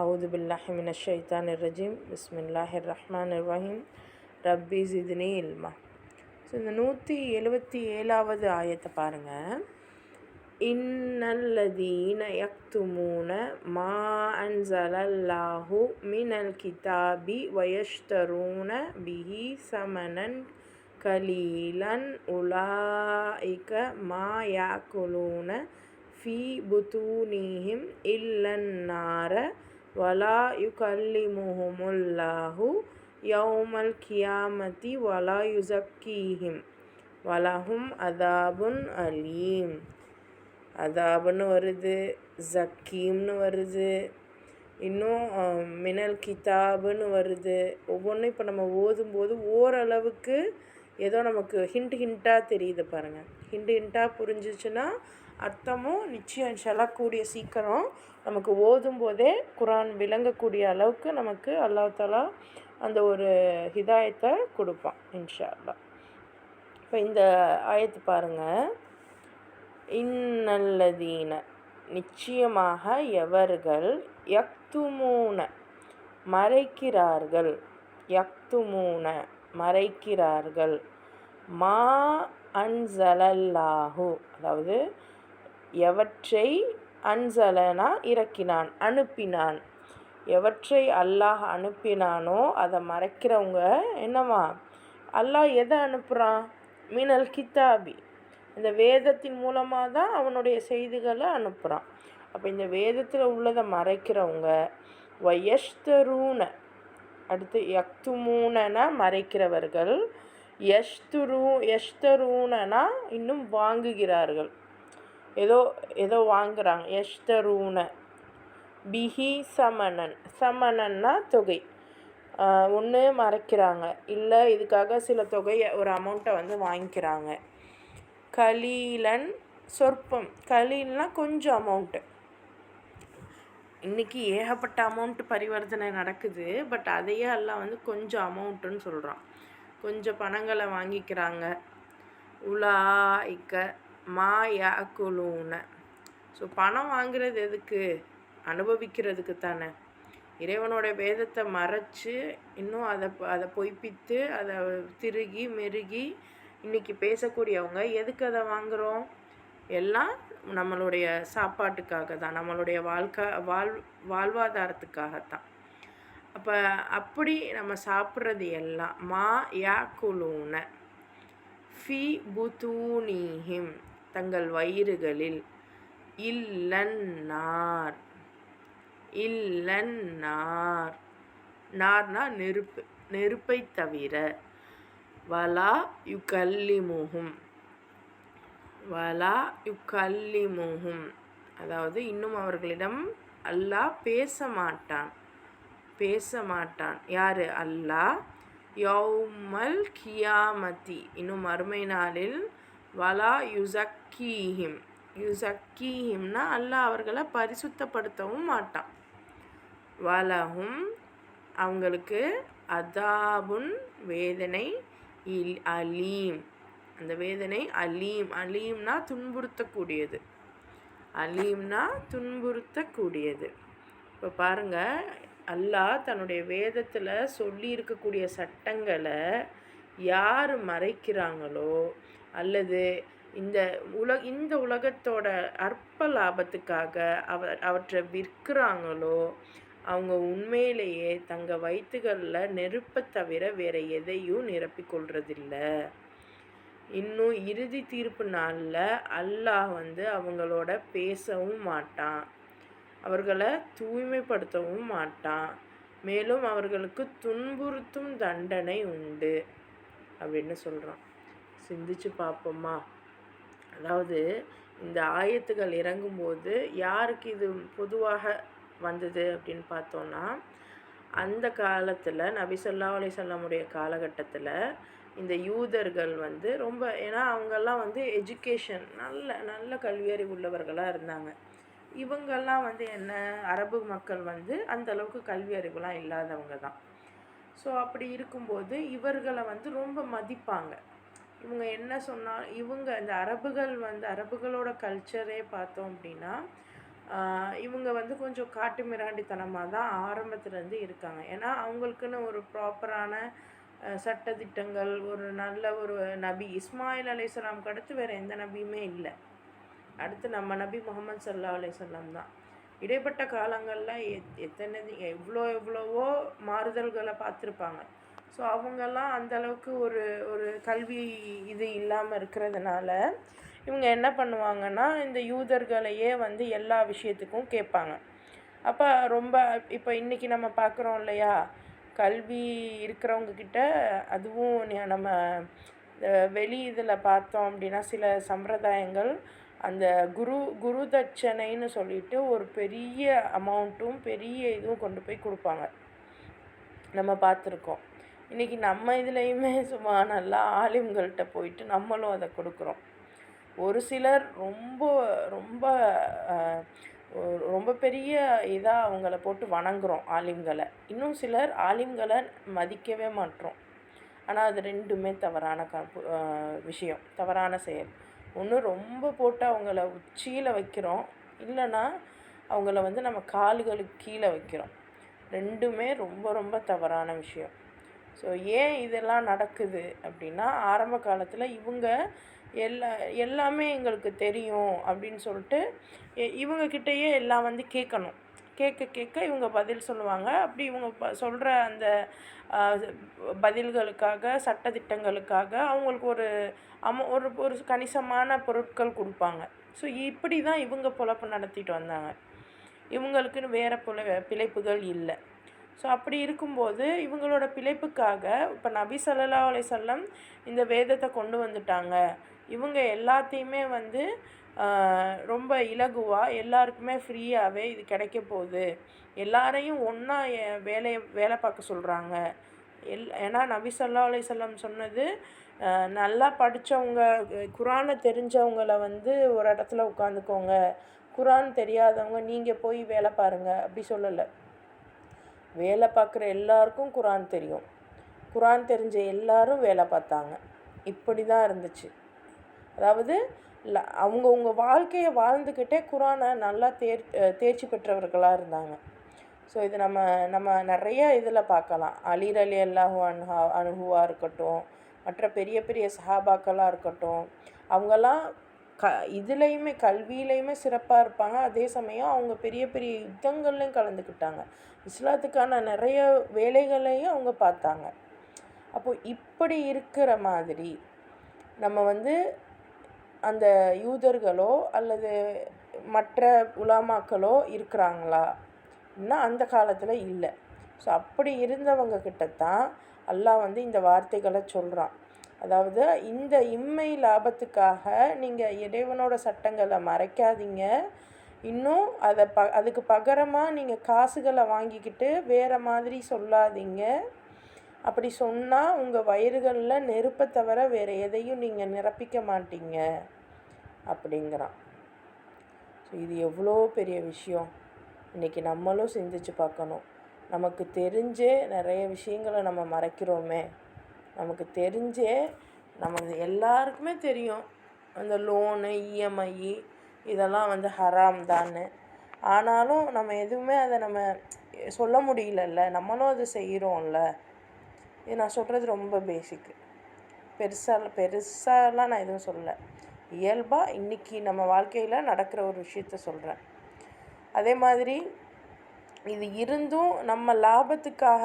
அவுது பில்லாஹி மினஷ் ஷைத்தானிர் ரஜீம் பிஸ்மில்லாஹிர் ரஹ்மானிர் ரஹீம் ரப்பி ஜித்னி இல்மா. ஸோ இந்த 177வது ஆயத்தை பாருங்கள். இன்னல்லதீன யக்துமூன மா அன்ஸலல்லாஹு மினல் கிதாபி வயஷ்தரூன பிஹி சமனன் கலீலன் உலாயிக மா யாக்குலூன ஃபீ புதூனிஹிம் இல்லன் நார வலா யுகல்லிமுஹுமுல்லாஹு யௌமல் கியாமத்தி வலா யுஸக்கீஹிம் வலஹும் அதாபுன் அலீம். அதாபுன்னு வருது, ஜக்கீம்னு வருது, இன்னும் மினல் கிதாபுன்னு வருது. ஒவ்வொன்றும் இப்போ நம்ம ஓதும்போது ஓரளவுக்கு ஏதோ நமக்கு ஹிண்ட்டாக தெரியுது பாருங்கள். ஹிண்ட்டாக புரிஞ்சிச்சுன்னா அர்த்தமும் நிச்சயம் இன்ஷால்லா கூடிய சீக்கிரம் நமக்கு ஓதும்போதே குரான் விளங்கக்கூடிய அளவுக்கு நமக்கு அல்லாஹ் தஆலா அந்த ஒரு ஹிதாயத்தை கொடுப்பான் இன்ஷா அல்லாஹ். இப்போ இந்த ஆயத்து பாருங்கள். இன்னல்லதீன நிச்சயமாக எவர்கள் யக்துமூன மறைக்கிறார்கள், யக்துமூன மறைக்கிறார்கள், மா அன்ஸலல்லாஹு அதாவது எவற்றை அன்ஸலனா இறக்கினான், அனுப்பினான், எவற்றை அல்லாஹ் அனுப்பினானோ அதை மறைக்கிறவங்க என்னவா, அல்லாஹ் எதை அனுப்புகிறான், மினல் கிதாபி இந்த வேதத்தின் மூலமாக தான் அவனுடைய செய்திகளை அனுப்புகிறான். அப்போ இந்த வேதத்தில் உள்ளதை மறைக்கிறவங்க வயஷ்தரூன அடுத்து யக்துமூனனா மறைக்கிறவர்கள், யஷ்தரூனனா இன்னும் வாங்குகிறார்கள், ஏதோ வாங்குகிறாங்க. யஷ்தரூன பிஹி சமனன், சமனன்னா தொகை, ஒன்று மறைக்கிறாங்க இல்லை இதுக்காக சில தொகையை ஒரு அமௌண்ட்டை வந்து வாங்கிக்கிறாங்க. கலீலன் சொற்பம், கலீல்னா கொஞ்சம் அமௌண்ட்டு. இன்றைக்கி ஏகப்பட்ட அமௌண்ட்டு பரிவர்த்தனை நடக்குது, பட் அதையே எல்லாம் வந்து கொஞ்சம் அமௌண்ட்டுன்னு சொல்கிறான். கொஞ்சம் பணங்களை வாங்கிக்கிறாங்க. உலாயிக்க மா யாக்குலூன, ஸோ பணம் வாங்குறது எதுக்கு, அனுபவிக்கிறதுக்கு தானே. இறைவனோட வேதத்தை மறைச்சு இன்னும் அதை பொய்ப்பித்து அதை திருகி மெருகி இன்றைக்கி பேசக்கூடியவங்க எதுக்கு அதை வாங்குகிறோம், எல்லாம் நம்மளுடைய சாப்பாட்டுக்காக தான், நம்மளுடைய வாழ்வாதாரத்துக்காகத்தான். அப்போ அப்படி நம்ம சாப்பிட்றது எல்லாம் மா யாக்குலூன ஃபி புதூனிஹிம் தங்கள் வயிறுகளில், இல்லன் நார், இல்லன் நார், நார்னா நெருப்பு, நெருப்பை தவிர, வலா யுகல்லிமுஹும், வலா யுகல்லிமுஹும் அதாவது இன்னும் அவர்களிடம் அல்லாஹ் பேச மாட்டான். யார், அல்லாஹ். யௌமல் கியாமத்தி இன்னும் மறுமை நாளில், வலா யுஸக்கீஹிம், யுஸக்கீஹிம்னா அல்லாஹ் அவர்களை பரிசுத்தப்படுத்தவும் மாட்டான். வலஹும் அவங்களுக்கு அதாபுன் வேதனை, அலீம் அந்த வேதனை, அலீம்னா துன்புறுத்தக்கூடியது, அலீம்னா துன்புறுத்தக்கூடியது. இப்போ பாருங்கள், அல்லாஹ் தன்னுடைய வேதத்தில் சொல்லி இருக்கக்கூடிய சட்டங்களை யார் மறைக்கிறாங்களோ அல்லது இந்த உலகத்தோட அற்ப லாபத்துக்காக அவற்றை விற்கிறாங்களோ அவங்க உண்மையிலேயே தங்கள் வயிற்றுகளில் நெருப்பை தவிர வேறு எதையும் நிரப்பிக்கொள்றதில்ல. இன்னும் இறுதி தீர்ப்பு நாளில் அல்லாஹ் வந்து அவங்களோட பேசவும் மாட்டான், அவர்களை தூய்மைப்படுத்தவும் மாட்டான், மேலும் அவர்களுக்கு துன்புறுத்தும் தண்டனை உண்டு அப்படின்னு சொல்கிறான். சிந்திச்சு பார்ப்போமா. அதாவது இந்த ஆயத்துகள் இறங்கும்போது யாருக்கு இது பொதுவாக வந்தது அப்படின்னு பார்த்தோன்னா, அந்த காலத்தில் நபி ஸல்லல்லாஹு அலைஹி வஸல்லமுடைய காலகட்டத்தில் இந்த யூதர்கள் வந்து ரொம்ப, ஏன்னா அவங்கெல்லாம் வந்து எஜுகேஷன் நல்ல கல்வியறிவு உள்ளவர்களாக இருந்தாங்க. இவங்கெல்லாம் வந்து என்ன, அரபு மக்கள் வந்து அந்தளவுக்கு கல்வி அறிவுலாம் இல்லாதவங்க தான். ஸோ அப்படி இருக்கும்போது இவர்களை வந்து ரொம்ப மதிப்பாங்க. இவங்க என்ன சொன்னால், இவங்க இந்த அரபுகளோட கல்ச்சரே பார்த்தோம் அப்படின்னா இவங்க வந்து கொஞ்சம் காட்டு மிராண்டித்தனமாக தான் ஆரம்பத்துலேருந்து இருக்காங்க. ஏன்னா அவங்களுக்குன்னு ஒரு ப்ராப்பரான சட்டதிட்டங்கள், ஒரு நல்ல ஒரு நபி இஸ்மாயில் அலைஹிஸ்ஸலாமுக்கு அடுத்து வேறு எந்த நபியுமே இல்லை. அடுத்து நம்ம நபி முகமது ஸல்லல்லாஹு அலைஹி வஸல்லம் தான். இடைப்பட்ட காலங்களில் எத்தனை எவ்வளவோ மாறுதல்களை பார்த்துருப்பாங்க. ஸோ அவங்கெல்லாம் அந்தளவுக்கு ஒரு ஒரு கல்வி இது இல்லாமல் இருக்கிறதுனால இவங்க என்ன பண்ணுவாங்கன்னா, இந்த யூதர்களையே வந்து எல்லா விஷயத்துக்கும் கேட்பாங்க. அப்போ ரொம்ப இப்போ இன்றைக்கி நம்ம பார்க்குறோம் இல்லையா, கல்வி இருக்கிறவங்கக்கிட்ட அதுவும் நம்ம வெளி இதில் பார்த்தோம் அப்படின்னா சில சம்பிரதாயங்கள் அந்த குரு தட்சணைன்னு சொல்லிட்டு ஒரு பெரிய அமௌண்ட்டும் பெரிய இதுவும் கொண்டு போய் கொடுப்பாங்க. நம்ம பார்த்துருக்கோம். இன்றைக்கி நம்ம இதுலேயுமே சும்மா நல்லா ஆலிம்கள்கிட்ட போயிட்டு நம்மளும் அதை கொடுக்குறோம். ஒரு சிலர் ரொம்ப ரொம்ப ரொம்ப பெரிய இதாக அவங்கள போட்டு வணங்குறோம் ஆலிம்களை. இன்னும் சிலர் ஆலிம்களை மதிக்கவே மாட்டோம். ஆனால் அது ரெண்டுமே தவறான விஷயம், தவறான செயல். ஒன்று ரொம்ப போட்டு அவங்கள உச்சியில் வைக்கிறோம், இல்லைன்னா அவங்கள வந்து நம்ம கால்களுக்கு கீழே வைக்கிறோம். ரெண்டுமே ரொம்ப ரொம்ப தவறான விஷயம். ஸோ ஏன் இதெல்லாம் நடக்குது அப்படின்னா, ஆரம்ப காலத்தில் இவங்க எல்லாமே எங்களுக்கு தெரியும் அப்படின்னு சொல்லிட்டு இவங்கக்கிட்டேயே எல்லாம் வந்து கேட்கணும். கேட்க இவங்க பதில் சொல்லுவாங்க. அப்படி இவங்க சொல்கிற அந்த பதில்களுக்காக, சட்டதிட்டங்களுக்காக அவங்களுக்கு ஒரு ஒரு ஒரு கணிசமான பொருட்கள் கொடுப்பாங்க. ஸோ இப்படி தான் இவங்க பொழப்பு நடத்திட்டு வந்தாங்க. இவங்களுக்குன்னு வேறு பிழைப்புகள் இல்லை. ஸோ அப்படி இருக்கும்போது இவங்களோட பிழைப்புக்காக இப்போ நபி ஸல்லல்லாஹு அலைஹி வஸல்லம் இந்த வேதத்தை கொண்டு வந்துட்டாங்க. இவங்க எல்லாத்தையுமே வந்து ரொம்ப இலகுவாக எல்லாருக்குமே ஃப்ரீயாகவே இது கிடைக்க போகுது, எல்லாரையும் ஒன்றா வேலை பார்க்க சொல்கிறாங்க. ஏன்னா நபி ஸல்லல்லாஹு அலைஹி வஸல்லம் சொன்னது, நல்லா படித்தவங்க குரானை தெரிஞ்சவங்கள வந்து ஒரு இடத்துல உட்காந்துக்கோங்க, குரான் தெரியாதவங்க நீங்கள் போய் வேலை பாருங்கள் அப்படி சொல்லலை. வேலை பார்க்குற எல்லாருக்கும் குரான் தெரியும், குரான் தெரிஞ்ச எல்லாரும் வேலை பார்த்தாங்க. இப்படி தான் இருந்துச்சு. அதாவது அவங்கவுங்க வாழ்க்கையை வாழ்ந்துக்கிட்டே குரானை நல்லா தேர்ச்சி பெற்றவர்களாக இருந்தாங்க. ஸோ இது நம்ம நிறைய இதில் பார்க்கலாம். அலி ரலியல்லாஹு அன்ஹுவாக இருக்கட்டும், மற்ற பெரிய பெரிய சஹாபாக்களாக இருக்கட்டும், அவங்கெல்லாம் இதுலேயுமே கல்வியிலையுமே சிறப்பாக இருப்பாங்க. அதே சமயம் அவங்க பெரிய பெரிய யுத்தங்கள்லையும் கலந்துக்கிட்டாங்க. இஸ்லாத்துக்கான நிறைய வேலைகளையும் அவங்க பார்த்தாங்க. அப்போது இப்படி இருக்கிற மாதிரி நம்ம வந்து அந்த யூதர்களோ அல்லது மற்ற உலமாக்களோ இருக்கிறாங்களா அப்படின்னா அந்த காலத்தில் இல்லை. ஸோ அப்படி இருந்தவங்க கிட்டத்தான் அல்லாஹ் வந்து இந்த வார்த்தைகளை சொல்கிறான். அதாவது இந்த இம்மை லாபத்துக்காக நீங்கள் இறைவனோட சட்டங்களை மறைக்காதீங்க, இன்னும் அதுக்கு பகரமாக நீங்கள் காசுகளை வாங்கிக்கிட்டு வேறு மாதிரி சொல்லாதீங்க. அப்படி சொன்னால் உங்கள் வயிறுகளில் நெருப்பை தவிர வேறு எதையும் நீங்கள் நிரப்பிக்க மாட்டீங்க அப்படிங்கிறான். ஸோ இது எவ்வளோ பெரிய விஷயம். இன்றைக்கி நம்மளும் சிந்திச்சு பார்க்கணும். நமக்கு தெரிஞ்சே நிறைய விஷயங்களை நம்ம மறைக்கிறோமே. நமக்கு தெரிஞ்சே நமக்கு எல்லாருக்குமே தெரியும் அந்த லோனு, இஎம்ஐ இதெல்லாம் வந்து ஹராம் தான்னு. ஆனாலும் நம்ம எதுவுமே அதை நம்ம சொல்ல முடியலல்ல, நம்மளும் அதை செய்கிறோம்ல. இது நான் சொல்கிறது ரொம்ப பேசிக்கு, பெருசாலாம் நான் எதுவும் சொல்லலை. இயல்பாக இன்றைக்கி நம்ம வாழ்க்கையில் நடக்கிற ஒரு விஷயத்த சொல்கிறேன். அதே மாதிரி இது இருந்தும் நம்ம லாபத்துக்காக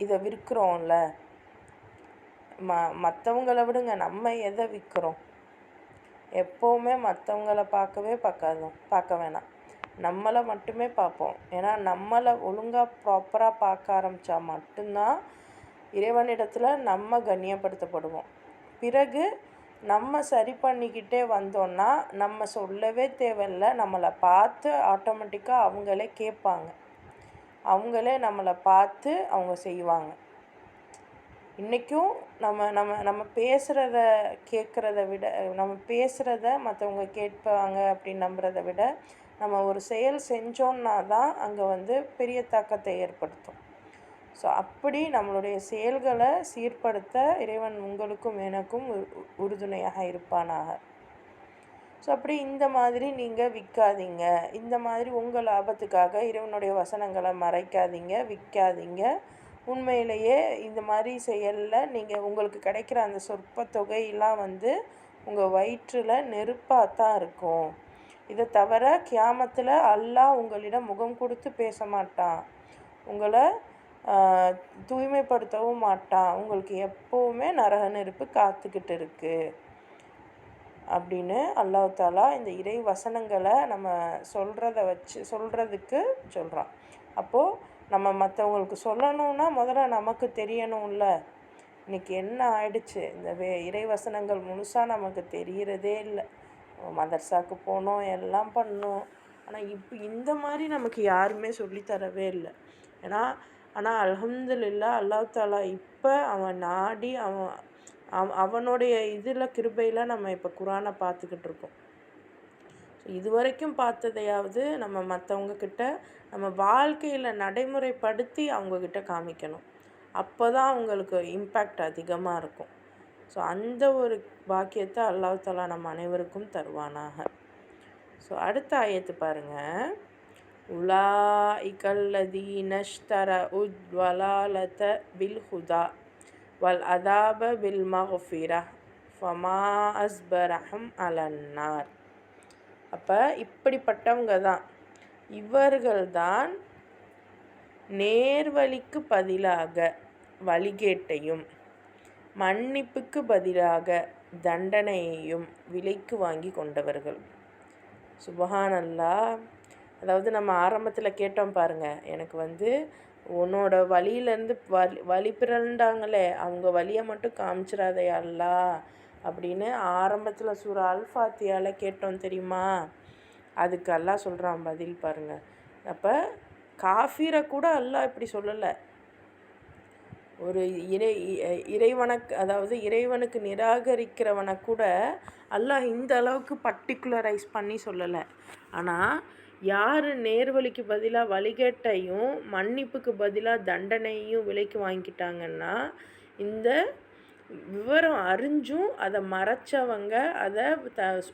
இதை விற்கிறோம்ல. மற்றவங்களை விடுங்க, நம்ம எதை விற்கிறோம்? எப்போவுமே மற்றவங்களை பார்க்க வேணாம், நம்மளை மட்டுமே பார்ப்போம். ஏன்னா நம்மளை ஒழுங்காக ப்ராப்பராக பார்க்க ஆரம்பித்தா மட்டும்தான் இறைவனிடத்தில் நம்ம கண்ணியப்படுத்தப்படுவோம். பிறகு நம்ம சரி பண்ணிக்கிட்டே வந்தோன்னா நம்ம சொல்லவே தேவையில்லை, நம்மளை பார்த்து ஆட்டோமேட்டிக்காக அவங்களே கேட்பாங்க, அவங்களே நம்மளை பார்த்து அவங்க செய்வாங்க. இன்றைக்கும் நம்ம பேசுகிறத கேட்குறத விட, நம்ம பேசுகிறத மற்றவங்க கேட்பாங்க அப்படின்னு நம்புறத விட, நம்ம ஒரு செயல் செஞ்சோன்னா தான் அங்கே வந்து பெரிய தாக்கத்தை ஏற்படுத்தும். ஸோ அப்படி நம்மளுடைய செயல்களை சீர்படுத்த இறைவன் உங்களுக்கும் எனக்கும் உறுதுணையாக இருப்பானாக. ஸோ அப்படி இந்த மாதிரி நீங்கள் விற்காதீங்க. இந்த மாதிரி உங்கள் லாபத்துக்காக இறைவனுடைய வசனங்களை மறைக்காதீங்க, விற்காதீங்க. உண்மையிலேயே இந்த மாதிரி செயலில் நீங்கள் உங்களுக்கு கிடைக்கிற அந்த சொற்ப தொகையெல்லாம் வந்து உங்கள் வயிற்றில் நெருப்பாக தான் இருக்கும். இதை தவிர கியாமத்தில் அல்லாஹ் உங்களிடம் முகம் கொடுத்து பேச மாட்டான், உங்களை தூய்மைப்படுத்தவும் மாட்டான். உங்களுக்கு எப்போவுமே நரக நெருப்பு காத்துக்கிட்டு இருக்குது அப்படின்னு அல்லாஹ் தாலா இந்த இறை வசனங்களை நம்ம சொல்கிறதுக்கு சொல்கிறான். அப்போது நம்ம மற்றவங்களுக்கு சொல்லணுன்னா முதல்ல நமக்கு தெரியணும்ல. இன்றைக்கி என்ன ஆயிடுச்சு, இந்த இறை வசனங்கள் முழுசாக நமக்கு தெரிகிறதே இல்லை. மதர்சாவுக்கு போனோம், எல்லாம் பண்ணோம், ஆனால் இப்போ இந்த மாதிரி நமக்கு யாருமே சொல்லித்தரவே இல்லை. ஆனால் அல்ஹம்துலில்லாஹ் அல்லாஹ் தாலா இப்போ அவன் நாடி அவனுடைய இதில் கிருபையில் நம்ம இப்போ குரானை பார்த்துக்கிட்டு இருக்கோம். இது வரைக்கும் பார்த்ததையாவது நம்ம மற்றவங்கக்கிட்ட நம்ம வாழ்க்கையில் நடைமுறைப்படுத்தி அவங்கக்கிட்ட காமிக்கணும். அப்போ தான் அவங்களுக்கு இம்பேக்ட் அதிகமாக இருக்கும். ஸோ அந்த ஒரு பாக்கியத்தை அல்லாஹ் தாலா நம்ம அனைவருக்கும் தருவானாக. ஸோ அடுத்த ஆயத்து பாருங்கள். உலாஇகல்லதீன இஷ்தரஉ த்வலாலத பில் ஹுதா வல் அதாப பில் மஃபிரா ஃபமா அஸ்பரஹும் அலன்னார். அப்போ இப்படிப்பட்டவங்க தான், இவர்கள்தான் நேர்வழிக்கு பதிலாக வழிகேட்டையும் மன்னிப்புக்கு பதிலாக தண்டனையையும் விலைக்கு வாங்கி கொண்டவர்கள். சுபஹானல்லாஹ். அதாவது நம்ம ஆரம்பத்தில் கேட்டோம் பாருங்கள், எனக்கு வந்து உன்னோட வழியிலேருந்து வழி பிறண்டாங்களே அவங்க வழியை மட்டும் காமிச்சிடாதே அல்லாஹ் அப்படின்னு ஆரம்பத்தில் சூரா அல் ஃபாத்தியாவில் கேட்டோம் தெரியுமா? அதுக்கு அல்லாஹ் சொல்கிறான் பதில் பாருங்கள். அப்போ காஃபிரை கூட அல்லாஹ் இப்படி சொல்லலை. ஒரு அதாவது இறைவனுக்கு நிராகரிக்கிறவனை கூட அல்லாஹ் இந்த அளவுக்கு பர்டிகுலரைஸ் பண்ணி சொல்லலை. ஆனால் யார் நேர்வழிக்கு பதிலாக வழிகேட்டையும் மன்னிப்புக்கு பதிலாக தண்டனையும் விலைக்கு வாங்கிக்கிட்டாங்கன்னா, இந்த விவரம் அறிஞ்சும் அதை மறைச்சவங்க, அதை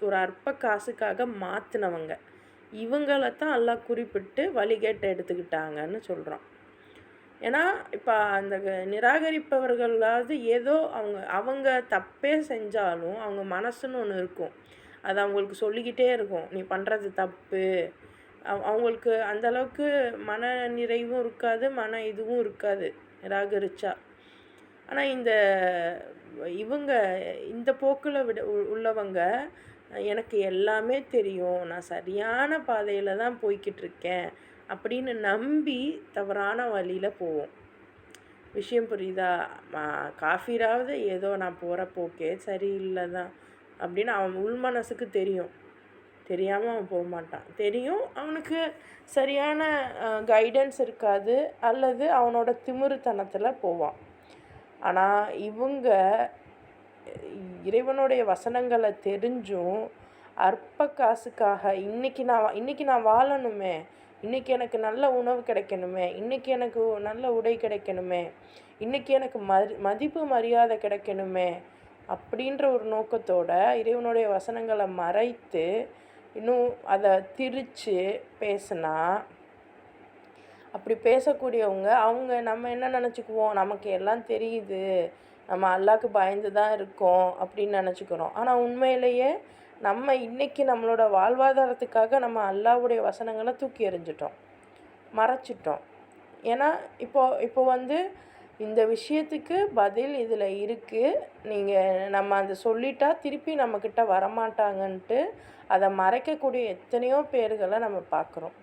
ஒரு அற்ப காசுக்காக மாற்றினவங்க, இவங்களைத்தான் அல்லாஹ் குறிப்பிட்டு வழிகேட்டை எடுத்துக்கிட்டாங்கன்னு சொல்கிறான். ஏன்னா இப்போ அந்த நிராகரிப்பவர்களாவது ஏதோ அவங்க தப்பே செஞ்சாலும் அவங்க மனசுன்னு ஒன்று இருக்கும், அது அவங்களுக்கு சொல்லிக்கிட்டே இருக்கும், நீ பண்ணுறது தப்பு. அவங்களுக்கு அந்தளவுக்கு மன நிறைவும் இருக்காது, மன இதுவும் இருக்காது நிராகரித்தா. ஆனால் இவங்க இந்த போக்கில் உள்ளவங்க, எனக்கு எல்லாமே தெரியும், நான் சரியான பாதையில் தான் போய்கிட்டு இருக்கேன் அப்படின்னு நம்பி தவறான வழியில் போவோம். விஷயம் புரியுதா? காஃபிராவது ஏதோ நான் போகிற போக்கே சரியில்லை தான் அப்படின்னு அவன் உள் மனசுக்கு தெரியும், தெரியாமல் அவன் போக மாட்டான். தெரியும், அவனுக்கு சரியான கைடன்ஸ் இருக்காது, அல்லது அவனோட திமிருத்தனத்தில் போவான். ஆனால் இவங்க இறைவனுடைய வசனங்களை தெரிஞ்சும் அற்ப காசுக்காக இன்றைக்கி நான் வாழணுமே, இன்றைக்கி எனக்கு நல்ல உணவு கிடைக்கணுமே, இன்றைக்கி எனக்கு நல்ல உடை கிடைக்கணுமே, இன்றைக்கி எனக்கு மதிப்பு மரியாதை கிடைக்கணுமே அப்படின்ற ஒரு நோக்கத்தோட இறைவனுடைய வசனங்களை மறைத்து இன்னும் அதை திரித்து பேசுனா, அப்படி பேசக்கூடியவங்க நம்ம என்ன நினச்சிக்குவோம், நமக்கு எல்லாம் தெரியுது, நம்ம அல்லாஹ்க்கு பயந்து தான் இருக்கோம் அப்படின்னு நினச்சிக்கிறோம். ஆனால் உண்மையிலேயே நம்ம இன்றைக்கி நம்மளோட வாழ்வாதாரத்துக்காக நம்ம அல்லாஹ்வுடைய வசனங்களை தூக்கி எறிஞ்சிட்டோம், மறைச்சிட்டோம். ஏன்னா இப்போ வந்து இந்த விஷயத்துக்கு பதில் இதில் இருக்குது, நம்ம அதை சொல்லிட்டா திருப்பி நம்மக்கிட்ட வரமாட்டாங்கன்ட்டு அதை மறைக்கக்கூடிய எத்தனையோ பேர்களை நம்ம பார்க்குறோம்.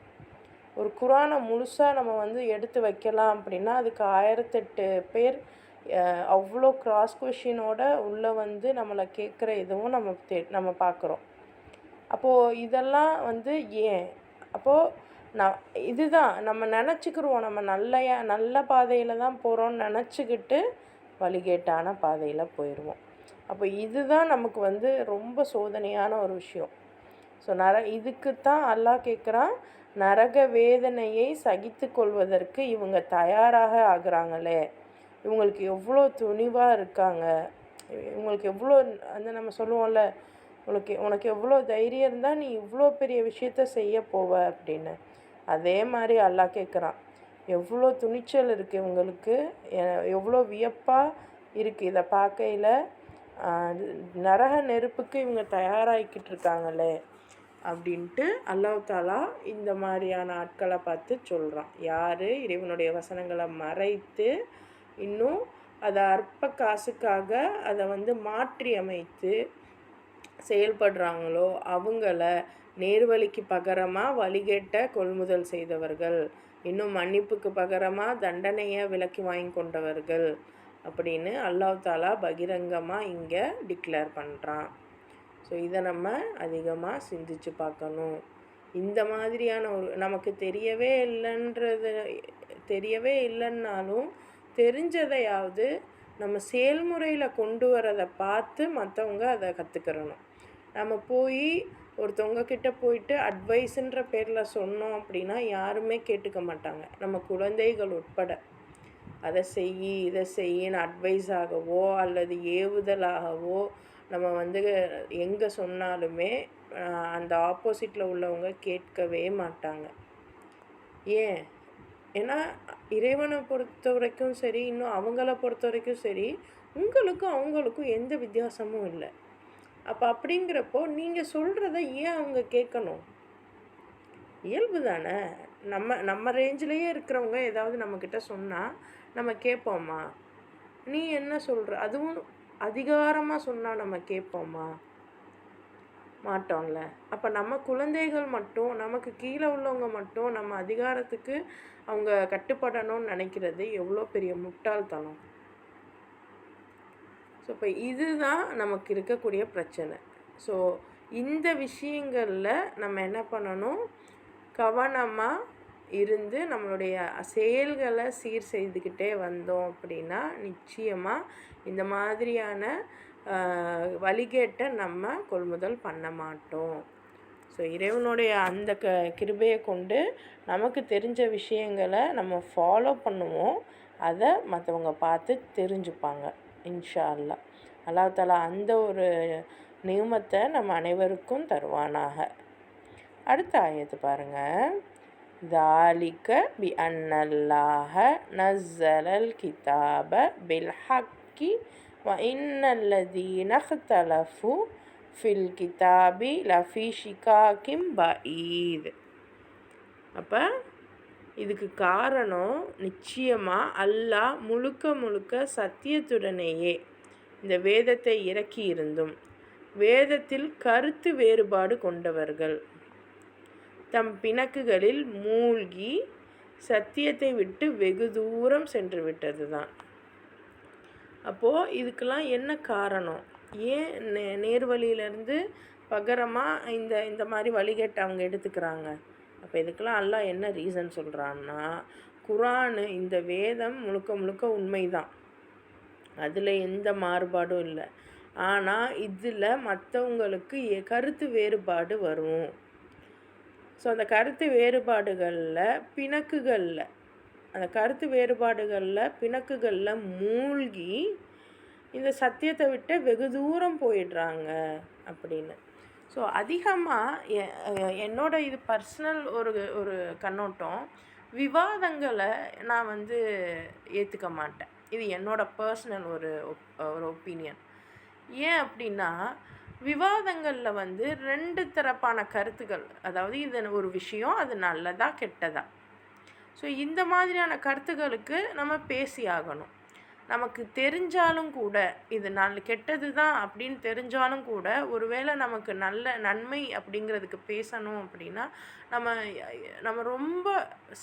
ஒரு குரானை முழுசாக நம்ம வந்து எடுத்து வைக்கலாம் அப்படின்னா அதுக்கு 1008 பேர் அவ்வளோ கிராஸ் கொஷினோட உள்ளே வந்து நம்மளை கேட்குற இதுவும் நம்ம பார்க்குறோம். அப்போது இதெல்லாம் வந்து ஏன்? அப்போது இதுதான் நம்ம நினச்சிக்கிருவோம், நம்ம நல்ல பாதையில் தான் போகிறோன்னு நினச்சிக்கிட்டு வழிகேட்டான பாதையில் போயிடுவோம். அப்போ இதுதான் நமக்கு வந்து ரொம்ப சோதனையான ஒரு விஷயம். ஸோ இதுக்குத்தான் அல்லாஹ் கேட்குறான், நரக வேதனையை சகித்து கொள்வதற்கு இவங்க தயாராக ஆகுறாங்களே, இவங்களுக்கு எவ்வளோ துணிவாக இருக்காங்க, இவங்களுக்கு எவ்வளோ நம்ம சொல்லுவோம்ல, உனக்கு எவ்வளோ தைரியம் இருந்தால் நீ இவ்வளோ பெரிய விஷயத்த செய்ய போவ அப்படின்னு. அதே மாதிரி அல்லாஹ் கேட்குறான், எவ்வளோ துணிச்சல் இருக்குது இவங்களுக்கு, எவ்வளோ வியப்பாக இருக்குது இதை பார்க்கையில். நரக நெருப்புக்கு இவங்க தயாராகிக்கிட்டு இருக்காங்களே அப்படின்ட்டு அல்லாஹ் தாலா இந்த மாதிரியான ஆட்களை பார்த்து சொல்கிறான். யார் இறைவனுடைய வசனங்களை மறைத்து இன்னும் அதை அற்ப காசுக்காக அதை மாற்றி அமைத்து செயல்படுறாங்களோ அவங்கள நேர்வழிக்கு பகரமாக வழிகேட்ட கொள்முதல் செய்தவர்கள், இன்னும் மன்னிப்புக்கு பகரமாக தண்டனையை விலக்கி வாங்கி கொண்டவர்கள் அப்படின்னு அல்லாஹ் தாலா பகிரங்கமாக இங்கே டிக்ளேர் பண்ணுறான். ஸோ இதை நம்ம அதிகமாக சிந்திச்சு பார்க்கணும். இந்த மாதிரியான நமக்கு தெரியவே இல்லைன்னாலும் தெரிஞ்சதையாவது நம்ம செயல்முறையில் கொண்டு வரதை பார்த்து மற்றவங்க அதை கற்றுக்கிறணும். நம்ம போய் ஒருத்தவங்க கிட்ட போயிட்டு அட்வைஸுன்ற பேரில் சொன்னோம் அப்படின்னா யாருமே கேட்டுக்க மாட்டாங்க, நம்ம குழந்தைகள் உட்பட. அதை செய் இதை செய்யின்னு அட்வைஸ் ஆகவோ அல்லது ஏவுதலாகவோ நம்ம எங்கே சொன்னாலுமே அந்த ஆப்போசிட்டில் உள்ளவங்க கேட்கவே மாட்டாங்க. ஏன்னா இறைவனை பொறுத்த வரைக்கும் சரி, இன்னும் அவங்கள பொறுத்த வரைக்கும் சரி, உங்களுக்கும் அவங்களுக்கும் எந்த வித்தியாசமும் இல்லை. அப்போ அப்படிங்கிறப்போ நீங்கள் சொல்கிறத ஏன் அவங்க கேட்கணும்? இயல்பு தானே. நம்ம ரேஞ்சிலேயே இருக்கிறவங்க ஏதாவது நம்மக்கிட்ட சொன்னால் நம்ம கேட்போமா? நீ என்ன சொல்கிற, அதுவும் அதிகாரமாக சொன்னால் நம்ம கேட்போமா? மாட்டோம்ல. அப்போ நம்ம குழந்தைகள் மட்டும், நமக்கு கீழே உள்ளவங்க மட்டும் நம்ம அதிகாரத்துக்கு அவங்க கட்டுப்படணும்னு நினைக்கிறது எவ்வளோ பெரிய முட்டாள்தனம். ஸோ இப்போ இதுதான் நமக்கு இருக்கக்கூடிய பிரச்சனை. ஸோ இந்த விஷயங்களில் நம்ம என்ன பண்ணணும், கவனமாக இருந்து நம்மளுடைய செயல்களை சீர் செய்துக்கிட்டே வந்தோம் அப்படின்னா நிச்சயமாக இந்த மாதிரியான வழிகேட்டை நம்ம கொள்முதல் பண்ண மாட்டோம். ஸோ இறைவனுடைய அந்த கிருபையை கொண்டு நமக்கு தெரிஞ்ச விஷயங்களை நம்ம ஃபாலோ பண்ணுவோம். அதை மற்றவங்க பார்த்து தெரிஞ்சுப்பாங்க இன்ஷா அல்லாஹ். அல்லாஹ் தஆலா அந்த ஒரு நியமத்தை நம்ம அனைவருக்கும் தருவானாக. அடுத்த ஆயத்து பாருங்கள். ذَلِكَ بِأَنَّ اللَّهَ نَزَّلَ الْكِتَابَ بِالْحَقِّ وَإِنَّ الَّذِينَ اخْتَلَفُوا فِي الْكِتَابِ لَفِي شِقَاقٍ بَعِيدٍ. அப்போ இதுக்கு காரணம் நிச்சயமாக அல்லாஹ் முழுக்க சத்தியத்துடனேயே இந்த வேதத்தை இறக்கி இருந்தும் வேதத்தில் கருத்து வேறுபாடு கொண்டவர்கள் தம் பிணக்குகளில் மூழ்கி சத்தியத்தை விட்டு வெகு தூரம் சென்று விட்டது தான். அப்போது இதுக்கெல்லாம் என்ன காரணம்? ஏன் நேர்வழியிலேருந்து பகரமாக இந்த மாதிரி வழிகேட்டை அவங்க எடுத்துக்கிறாங்க? அப்போ இதுக்கெல்லாம் அல்லாஹ் என்ன ரீசன் சொல்கிறான்னா, குர்ஆன் இந்த வேதம் முழுக்க உண்மைதான், அதில் எந்த மாறுபாடும் இல்லை. ஆனால் இதில் மற்றவங்களுக்கு கருத்து வேறுபாடு வரும். ஸோ அந்த கருத்து வேறுபாடுகளில் பிணக்குகளில் மூழ்கி இந்த சத்தியத்தை விட்டு வெகு தூரம் போயிடுறாங்க அப்படின்னு. ஸோ அதிகமாக இது பர்சனல் ஒரு கண்ணோட்டம், விவாதங்களை நான் ஏற்றுக்க மாட்டேன். இது என்னோடய பர்சனல் ஒரு ஒப்பீனியன். ஏன் அப்படின்னா, விவாதங்களில் 2 தரப்பான கருத்துக்கள், அதாவது இது ஒரு விஷயம், அது நல்லதா கெட்டதா, ஸோ இந்த மாதிரியான கருத்துக்களுக்கு நம்ம பேசி ஆகணும். நமக்கு தெரிஞ்சாலும் கூட இது கெட்டது தான் அப்படின்னு தெரிஞ்சாலும் கூட ஒருவேளை நமக்கு நன்மை அப்படிங்கிறதுக்கு பேசணும் அப்படின்னா நம்ம ரொம்ப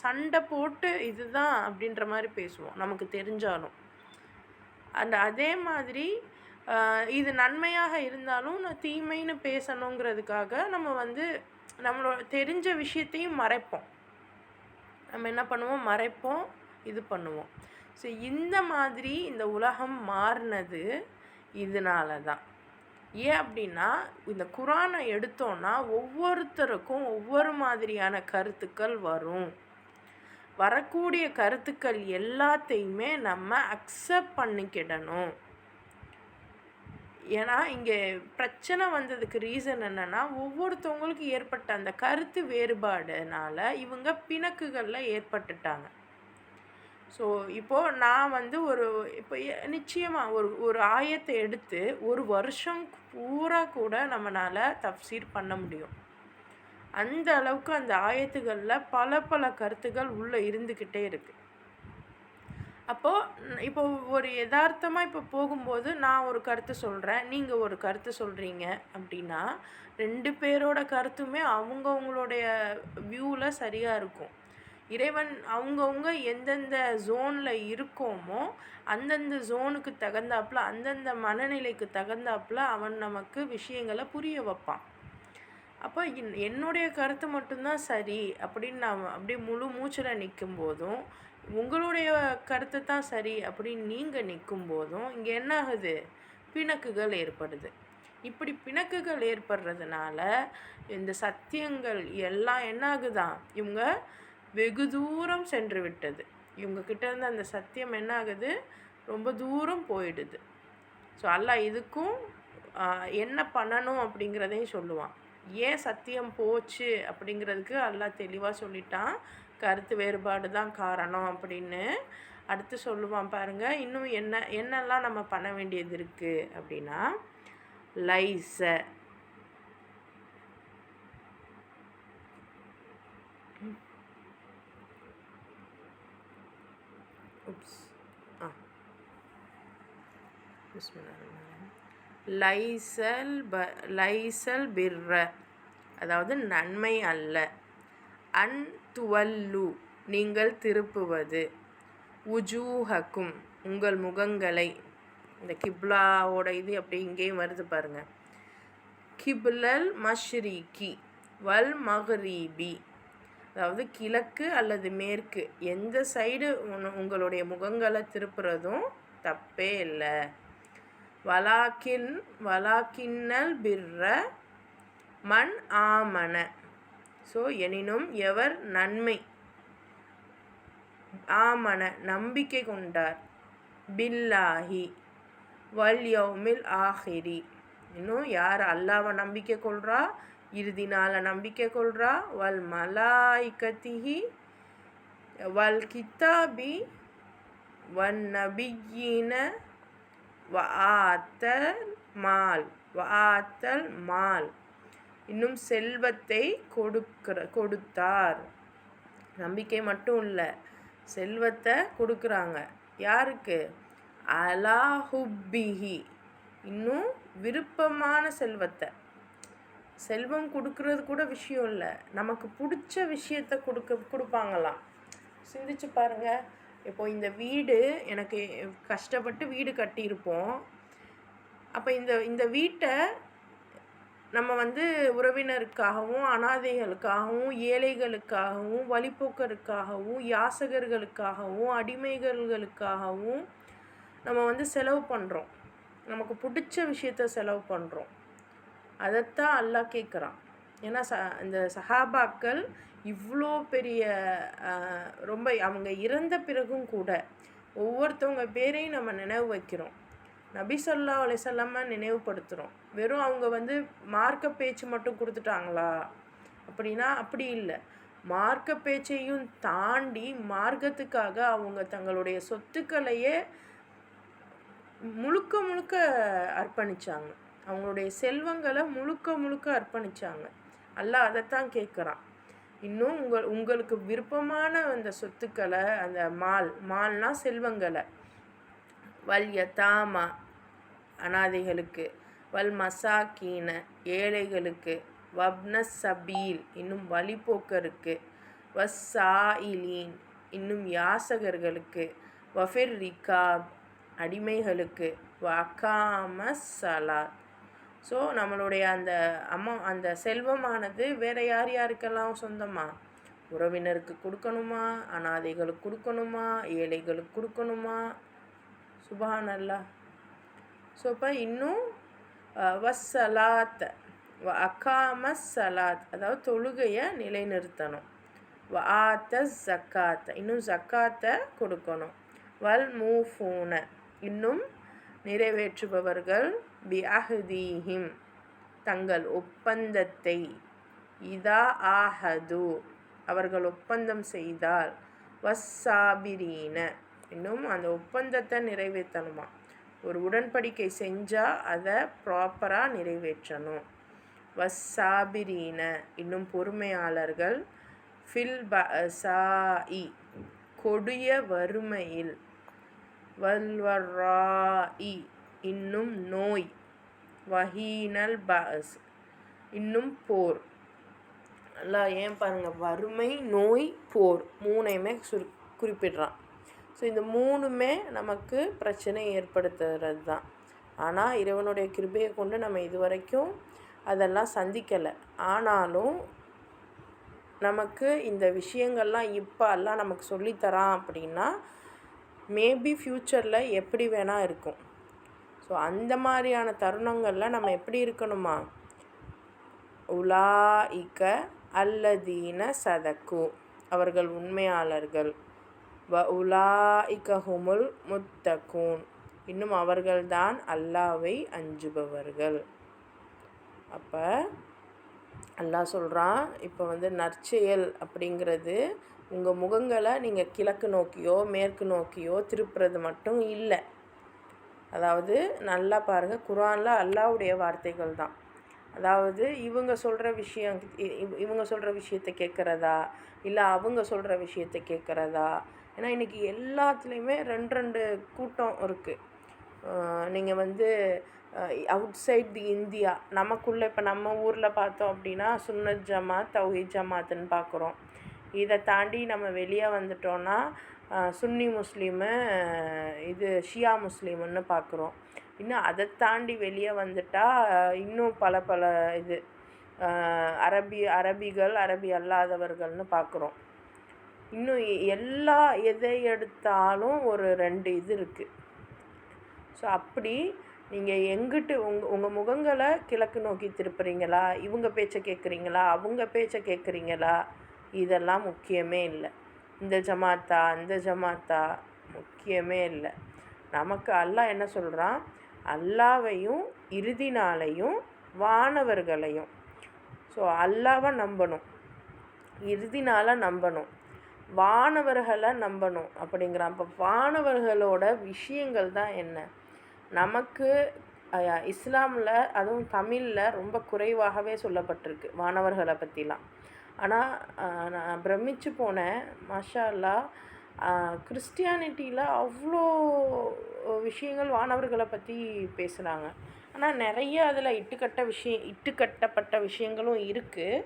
சண்டை போட்டு இதுதான் அப்படின்ற மாதிரி பேசுவோம் நமக்கு தெரிஞ்சாலும். அதே மாதிரி இது நன்மையாக இருந்தாலும் தீமைன்னு பேசணுங்கிறதுக்காக நம்ம நம்மளோட தெரிஞ்ச விஷயத்தையும் மறைப்போம். நம்ம என்ன பண்ணுவோம், மறைப்போம், இது பண்ணுவோம். ஸோ இந்த மாதிரி இந்த உலகம் மாறினது இதனால தான். ஏன் அப்படின்னா, இந்த குர்ஆனை எடுத்தோன்னா ஒவ்வொருத்தருக்கும் ஒவ்வொரு மாதிரியான கருத்துக்கள் வரும். வரக்கூடிய கருத்துக்கள் எல்லாத்தையுமே நம்ம அக்செப்ட் பண்ணிக்கிடணும். ஏன்னா இங்கே பிரச்சனை வந்ததுக்கு ரீசன் என்னென்னா, ஒவ்வொருத்தவங்களுக்கு ஏற்பட்ட அந்த கருத்து வேறுபாடுனால இவங்க பிணக்குகளில் ஏற்பட்டுட்டாங்க. ஸோ இப்போது நான் வந்து இப்போ நிச்சயமாக ஒரு ஆயத்தை எடுத்து ஒரு வருஷம் பூரா கூட நம்மளால் தஃப்சீர் பண்ண முடியும். அந்த அளவுக்கு அந்த ஆயத்துகளில் பல பல கருத்துக்கள் உள்ளே இருந்துக்கிட்டே இருக்குது. அப்போது இப்போ ஒரு யதார்த்தமாக இப்போ போகும்போது நான் ஒரு கருத்து சொல்கிறேன், நீங்கள் ஒரு கருத்து சொல்கிறீங்க அப்படின்னா 2 பேரோட கருத்துமே அவங்கவுங்களுடைய வியூவில் சரியாக இருக்கும். இறைவன் அவங்கவுங்க எந்தெந்த ஜோனில் இருக்கோமோ அந்தந்த ஜோனுக்கு தகுந்தாப்புல, அந்தந்த மனநிலைக்கு தகுந்தாப்புல அவன் நமக்கு விஷயங்களை புரிய வைப்பான். அப்போ என்னுடைய கருத்து மட்டும்தான் சரி அப்படின்னு நான் அப்படியே முழு மூச்சில் நிற்கும் போதும், உங்களுடைய கருத்து தான் சரி அப்படின்னு நீங்கள் நிற்கும் போதும் இங்கே என்ன ஆகுது? பிணக்குகள் ஏற்படுது. இப்படி பிணக்குகள் ஏற்படுறதுனால இந்த சத்தியங்கள் எல்லாம் என்ன ஆகுதான்? இவங்க வெகு தூரம் சென்று விட்டது. இவங்கக்கிட்ட இருந்து அந்த சத்தியம் என்ன ஆகுது? ரொம்ப தூரம் போயிடுது. ஸோ அல்லாஹ் இதுக்கும் என்ன பண்ணணும் அப்படிங்கிறதையும் சொல்லுவான். ஏன் சத்தியம் போச்சு அப்படிங்கிறதுக்கு அல்லாஹ் தெளிவாக சொல்லிட்டான். கருத்து வேறுபாடு தான் காரணம் அப்படின்னு. அடுத்து சொல்லுவான் பாருங்கள், இன்னும் என்னெல்லாம் நம்ம பண்ண வேண்டியது இருக்குது அப்படின்னா, லைஸ லைசல் பிர்ர அதாவது நன்மை அல்ல, அன் துவல்லு நீங்கள் திருப்புவது, உஜூஹக்கும் உங்கள் முகங்களை, இந்த கிப்லாவோட இது அப்படி இங்கேயும் வருது பாருங்கள், கிப்லல் மஷ்ரிகி வல் மஹ்ரிபி அதாவது கிழக்கு அல்லது மேற்கு எந்த சைடு உங்களுடைய முகங்களை திருப்புறதும் தப்பே இல்லை. வலாக்கின்னல் பிர்ர மண் ஆமன ஸோ எனினும் எவர் நன்மை ஆமன நம்பிக்கை கொண்டார், பில்லாஹி வல் யௌமில் ஆஹிரி இன்னும் யார் அல்லாவை நம்பிக்கை கொள்கிறா, இறுதி நாளை நம்பிக்கை கொள்கிறா, வல் மலாய்கத்திஹி வல் கித்தாபி வன் நபியின வஆத்தல் மால் இன்னும் செல்வத்தை கொடுத்தார். நம்பிக்கை மட்டும் இல்லை, செல்வத்தை கொடுக்குறாங்க. யாருக்கு? அலாஹுப்பிஹி இன்னும் விருப்பமான செல்வத்தை. செல்வம் கொடுக்கறது கூட விஷயம் இல்லை, நமக்கு பிடிச்ச விஷயத்தை கொடுப்பாங்களாம். சிந்திச்சு பாருங்கள். இப்போ இந்த வீடு எனக்கு கஷ்டப்பட்டு வீடு கட்டியிருப்போம். அப்போ இந்த வீட்டை நம்ம வந்து உறவினருக்காகவும் அனாதைகளுக்காகவும் ஏழைகளுக்காகவும் வழிப்போக்கருக்காகவும் யாசகர்களுக்காகவும் அடிமைகளுக்காகவும் நம்ம வந்து செலவு பண்ணுறோம். நமக்கு பிடிச்ச விஷயத்த செலவு பண்ணுறோம். அதைத்தான் அல்லாஹ் கேட்குறான். ஏன்னா இந்த சஹாபாக்கள் இவ்வளோ பெரிய ரொம்ப அவங்க இறந்த பிறகும் கூட ஒவ்வொருத்தவங்க பேரையும் நம்ம நினைவு வைக்கிறோம். நபி ஸல்லல்லாஹு அலைஹி வஸல்லம் நினைவுபடுத்துகிறோம். வெறும் அவங்க வந்து மார்க்க பேச்சு மட்டும் கொடுத்துட்டாங்களா அப்படின்னா அப்படி இல்லை. மார்க்க பேச்சையும் தாண்டி மார்க்கத்துக்காக அவங்க தங்களுடைய சொத்துக்களையே முழுக்க முழுக்க அர்ப்பணித்தாங்க. அவங்களுடைய செல்வங்களை முழுக்க அர்ப்பணித்தாங்க. அல்லாஹ் அதைத்தான் கேட்குறான். இன்னும் உங்களுக்கு விருப்பமான அந்த சொத்துக்களை, அந்த மால்னால் செல்வங்களை, வல் யதாமா அனாதைகளுக்கு, வல் மசாக்கீன ஏழைகளுக்கு, வப்ன சபீல் இன்னும் வழிபோக்கருக்கு, வஸ்ஸாயிலீன் இன்னும் யாசகர்களுக்கு, வஃபிர் ரிகாப் அடிமைகளுக்கு, வகாம சலாத் ஸோ நம்மளுடைய அந்த செல்வமானது வேறு யாருக்கெல்லாம் சொந்தமா? உறவினருக்கு கொடுக்கணுமா, அனாதைகளுக்கு கொடுக்கணுமா, ஏழைகளுக்கு கொடுக்கணுமா? சுப்ஹானல்லாஹ். ஸோ இப்போ இன்னும் வஸ்ஸலாத் அகாம சலாத் அதாவது தொழுகையை நிலைநிறுத்தணும். ஆத்த ஜக்காத் இன்னும் ஜக்காத்தை கொடுக்கணும். வல் மூஃபூன இன்னும் நிறைவேற்றுபவர்கள், பிஅஹ்திஹிம் தங்கள் ஒப்பந்தத்தை, இதா ஆஹது அவர்கள் ஒப்பந்தம் செய்தால், வஸ்ஸாபிரீன இன்னும் அந்த ஒப்பந்தத்தை நிறைவேற்றணுமா. ஒரு உடன்படிக்கை செஞ்சால் அதை ப்ராப்பராக நிறைவேற்றணும். வஸ்ஸாபிரீன இன்னும் பொறுமையாளர்கள், ஃபில் பஅசாஇ கொடிய வறுமையில், வல்வராஇ இன்னும் நோய், வஹீனல் பஅஸ் இன்னும் போர். நல்லா ஏன் பாருங்கள், வறுமை, நோய், போர் மூணையுமே குறிப்பிடுறான். ஸோ இந்த மூணுமே நமக்கு பிரச்சனை ஏற்படுத்துறது தான். ஆனால் இறைவனுடைய கிருபையை கொண்டு நம்ம இது வரைக்கும் அதெல்லாம் சந்திக்கலை. ஆனாலும் நமக்கு இந்த விஷயங்கள்லாம் இப்போ எல்லாம் நமக்கு சொல்லித்தரான் அப்படின்னா மேபி ஃப்யூச்சரில் எப்படி வேணால் இருக்கும். ஸோ அந்த மாதிரியான தருணங்களில் நம்ம எப்படி இருக்கணுமா, உலாஇக அல்லதீன சதக்கு அவர்கள் உண்மையாளர்கள், வ உலாஇக ஹுமுல் முத்தகூன் இன்னும் அவர்கள்தான் அல்லாஹ்வை அஞ்சுபவர்கள். அப்போ அல்லாஹ் சொல்கிறான், இப்போ நற்செயல் அப்படிங்கிறது உங்கள் முகங்களை நீங்கள் கிழக்கு நோக்கியோ மேற்கு நோக்கியோ திருப்புறது மட்டும் இல்லை. அதாவது நல்லா பாருங்கள், குர்ஆனில் அல்லாஹ்வுடைய வார்த்தைகள் தான். அதாவது இவங்க சொல்கிற விஷயத்தை கேட்குறதா இல்லை அவங்க சொல்கிற விஷயத்தை கேட்குறதா. ஏன்னா இன்றைக்கி எல்லாத்துலேயுமே ரெண்டு கூட்டம் இருக்குது. நீங்கள் அவுட் சைட் தி இந்தியா, நமக்குள்ளே இப்போ நம்ம ஊரில் பார்த்தோம் அப்படின்னா சுன்னத் ஜமாத், தௌஹீத் ஜமாத்துன்னு பார்க்குறோம். இதை தாண்டி நம்ம வெளியே வந்துட்டோன்னா சுன்னி முஸ்லீமு, இது ஷியா முஸ்லீமுன்னு பார்க்குறோம். இன்னும் அதை தாண்டி வெளியே வந்துட்டால் இன்னும் பல இது அரபிகள், அரபி அல்லாதவர்கள்னு பார்க்குறோம். இன்னும் எதை எடுத்தாலும் ஒரு 2 இது இருக்குது. ஸோ அப்படி நீங்கள் எங்கிட்டு உங்கள் முகங்களை கிழக்கு நோக்கி திருப்புறீங்களா, இவங்க பேச்சை கேட்குறீங்களா, அவங்க பேச்சை கேட்குறீங்களா, இதெல்லாம் முக்கியமே இல்லை. இந்த ஜமாத்தா முக்கியமே இல்லை. நமக்கு அல்லாஹ் என்ன சொல்கிறான், அல்லாஹ்வையும் இறுதி நாளையும் வானவர்களையும். ஸோ அல்லாஹ்வை நம்பணும், இறுதி நாளை நம்பணும், வானவர்களை நம்பணும் அப்படிங்கிறான். இப்போ வானவர்களோட விஷயங்கள் தான் என்ன, நமக்கு இஸ்லாமில் அதுவும் தமிழில் ரொம்ப குறைவாகவே சொல்லப்பட்டிருக்கு வானவர்களை பற்றிலாம். ஆனால் நான் பிரமிச்சு போனேன், மாஷா அல்லாஹ். கிறிஸ்டியானிட்டியில் அவ்வளோ விஷயங்கள் வானவர்களை பற்றி பேசுகிறாங்க. ஆனால் நிறைய அதில் இட்டுக்கட்டப்பட்ட விஷயங்களும் இருக்குது.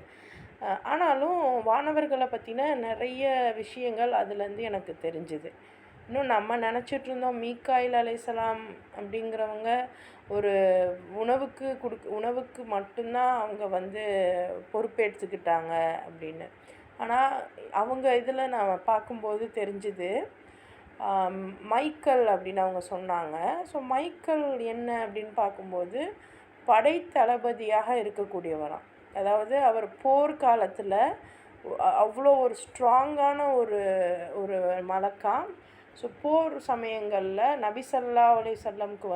ஆனாலும் வானவர்களை பற்றின நிறைய விஷயங்கள் அதுலேருந்து எனக்கு தெரிஞ்சுது. இன்னும் நம்ம நினச்சிட்ருந்தோம் மீகாயில் அலைஹிஸ்ஸலாம் அப்படிங்கிறவங்க ஒரு உணவுக்கு மட்டும்தான் அவங்க பொறுப்பேற்றுக்கிட்டாங்க அப்படின்னு. ஆனால் அவங்க இதில் நான் பார்க்கும்போது தெரிஞ்சுது, மைக்கேல் அப்படின்னு அவங்க சொன்னாங்க. ஸோ மைக்கேல் என்ன அப்படின்னு பார்க்கும்போது படைத்தளபதியாக இருக்கக்கூடியவராம். அதாவது அவர் போர்க்காலத்தில் அவ்வளோ ஒரு ஸ்ட்ராங்கான ஒரு மலக்கா. ஸோ போர் சமயங்களில் நபி ஸல்லல்லாஹு அலைஹி வஸல்லம்க்கு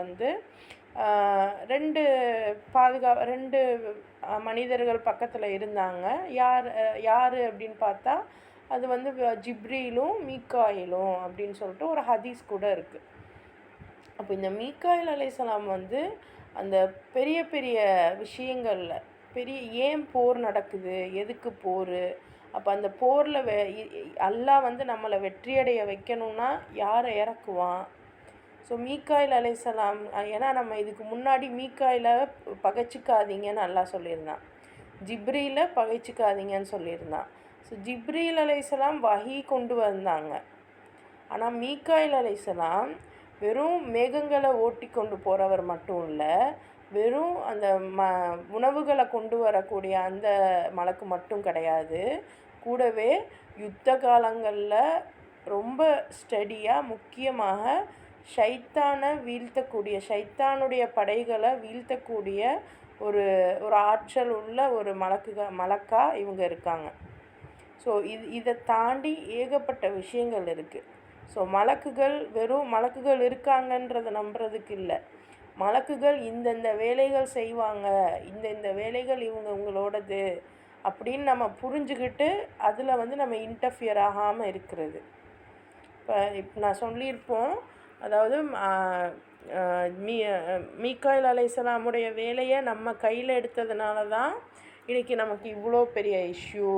2 மனிதர்கள் பக்கத்தில் இருந்தாங்க. யார் அப்படின்னு பார்த்தா அது ஜிப்ரீலும் மீகாயிலும் அப்படின்னு சொல்லிட்டு ஒரு ஹதீஸ் கூட இருக்குது. அப்போ இந்த மீகாயில் அலைஹிஸ்ஸலாம் அந்த பெரிய பெரிய விஷயங்களில் ஏன் போர் நடக்குது, எதுக்கு போர், அப்போ அந்த போரில் அல்லாஹ் நம்மளை வெற்றியடைய வைக்கணும்னா யாரை இறக்குவான். ஸோ மீகாயில் அலைஹிஸ்ஸலாம், ஏன்னா நம்ம இதுக்கு முன்னாடி மீகாயிலை பகைச்சிக்காதீங்கன்னு அல்லாஹ் சொல்லியிருந்தான், ஜிப்ரீலை பகைச்சிக்காதீங்கன்னு சொல்லியிருந்தான். ஸோ ஜிப்ரீல் அலைஹிஸ்ஸலாம் வஹி கொண்டு வந்தாங்க. ஆனால் மீகாயில் அலைஹிஸ்ஸலாம் வெறும் மேகங்களை ஓட்டி கொண்டு போகிறவர் மட்டும் இல்லை, வெறும் அந்த உணவுகளை கொண்டு வரக்கூடிய அந்த மலக்கு மட்டும் கிடையாது. கூடவே யுத்த காலங்களில் ரொம்ப ஸ்டடியாக முக்கியமாக ஷைத்தானுடைய படைகளை வீழ்த்தக்கூடிய ஒரு ஆற்றல் உள்ள ஒரு மலக்கா இவங்க இருக்காங்க. ஸோ இதை தாண்டி ஏகப்பட்ட விஷயங்கள் இருக்குது. ஸோ வெறும் மலக்குகள் இருக்காங்கன்றதை நம்புறதுக்கு இல்லை, மலக்குகள் இந்தந்த வேலைகள் செய்வாங்க, இந்த வேலைகள் இவங்களோடது அப்படின்னு நம்ம புரிஞ்சுக்கிட்டு அதில் வந்து நம்ம இன்டர்ஃபியர் ஆகாமல் இருக்கிறது. இப்போ நான் சொல்லியிருப்போம், அதாவது மீ மீகாயில் அலைஹிஸ்ஸலாமுடைய வேலையை நம்ம கையில் எடுத்ததுனால தான் இன்றைக்கி நமக்கு இவ்வளோ பெரிய இஷ்யூ.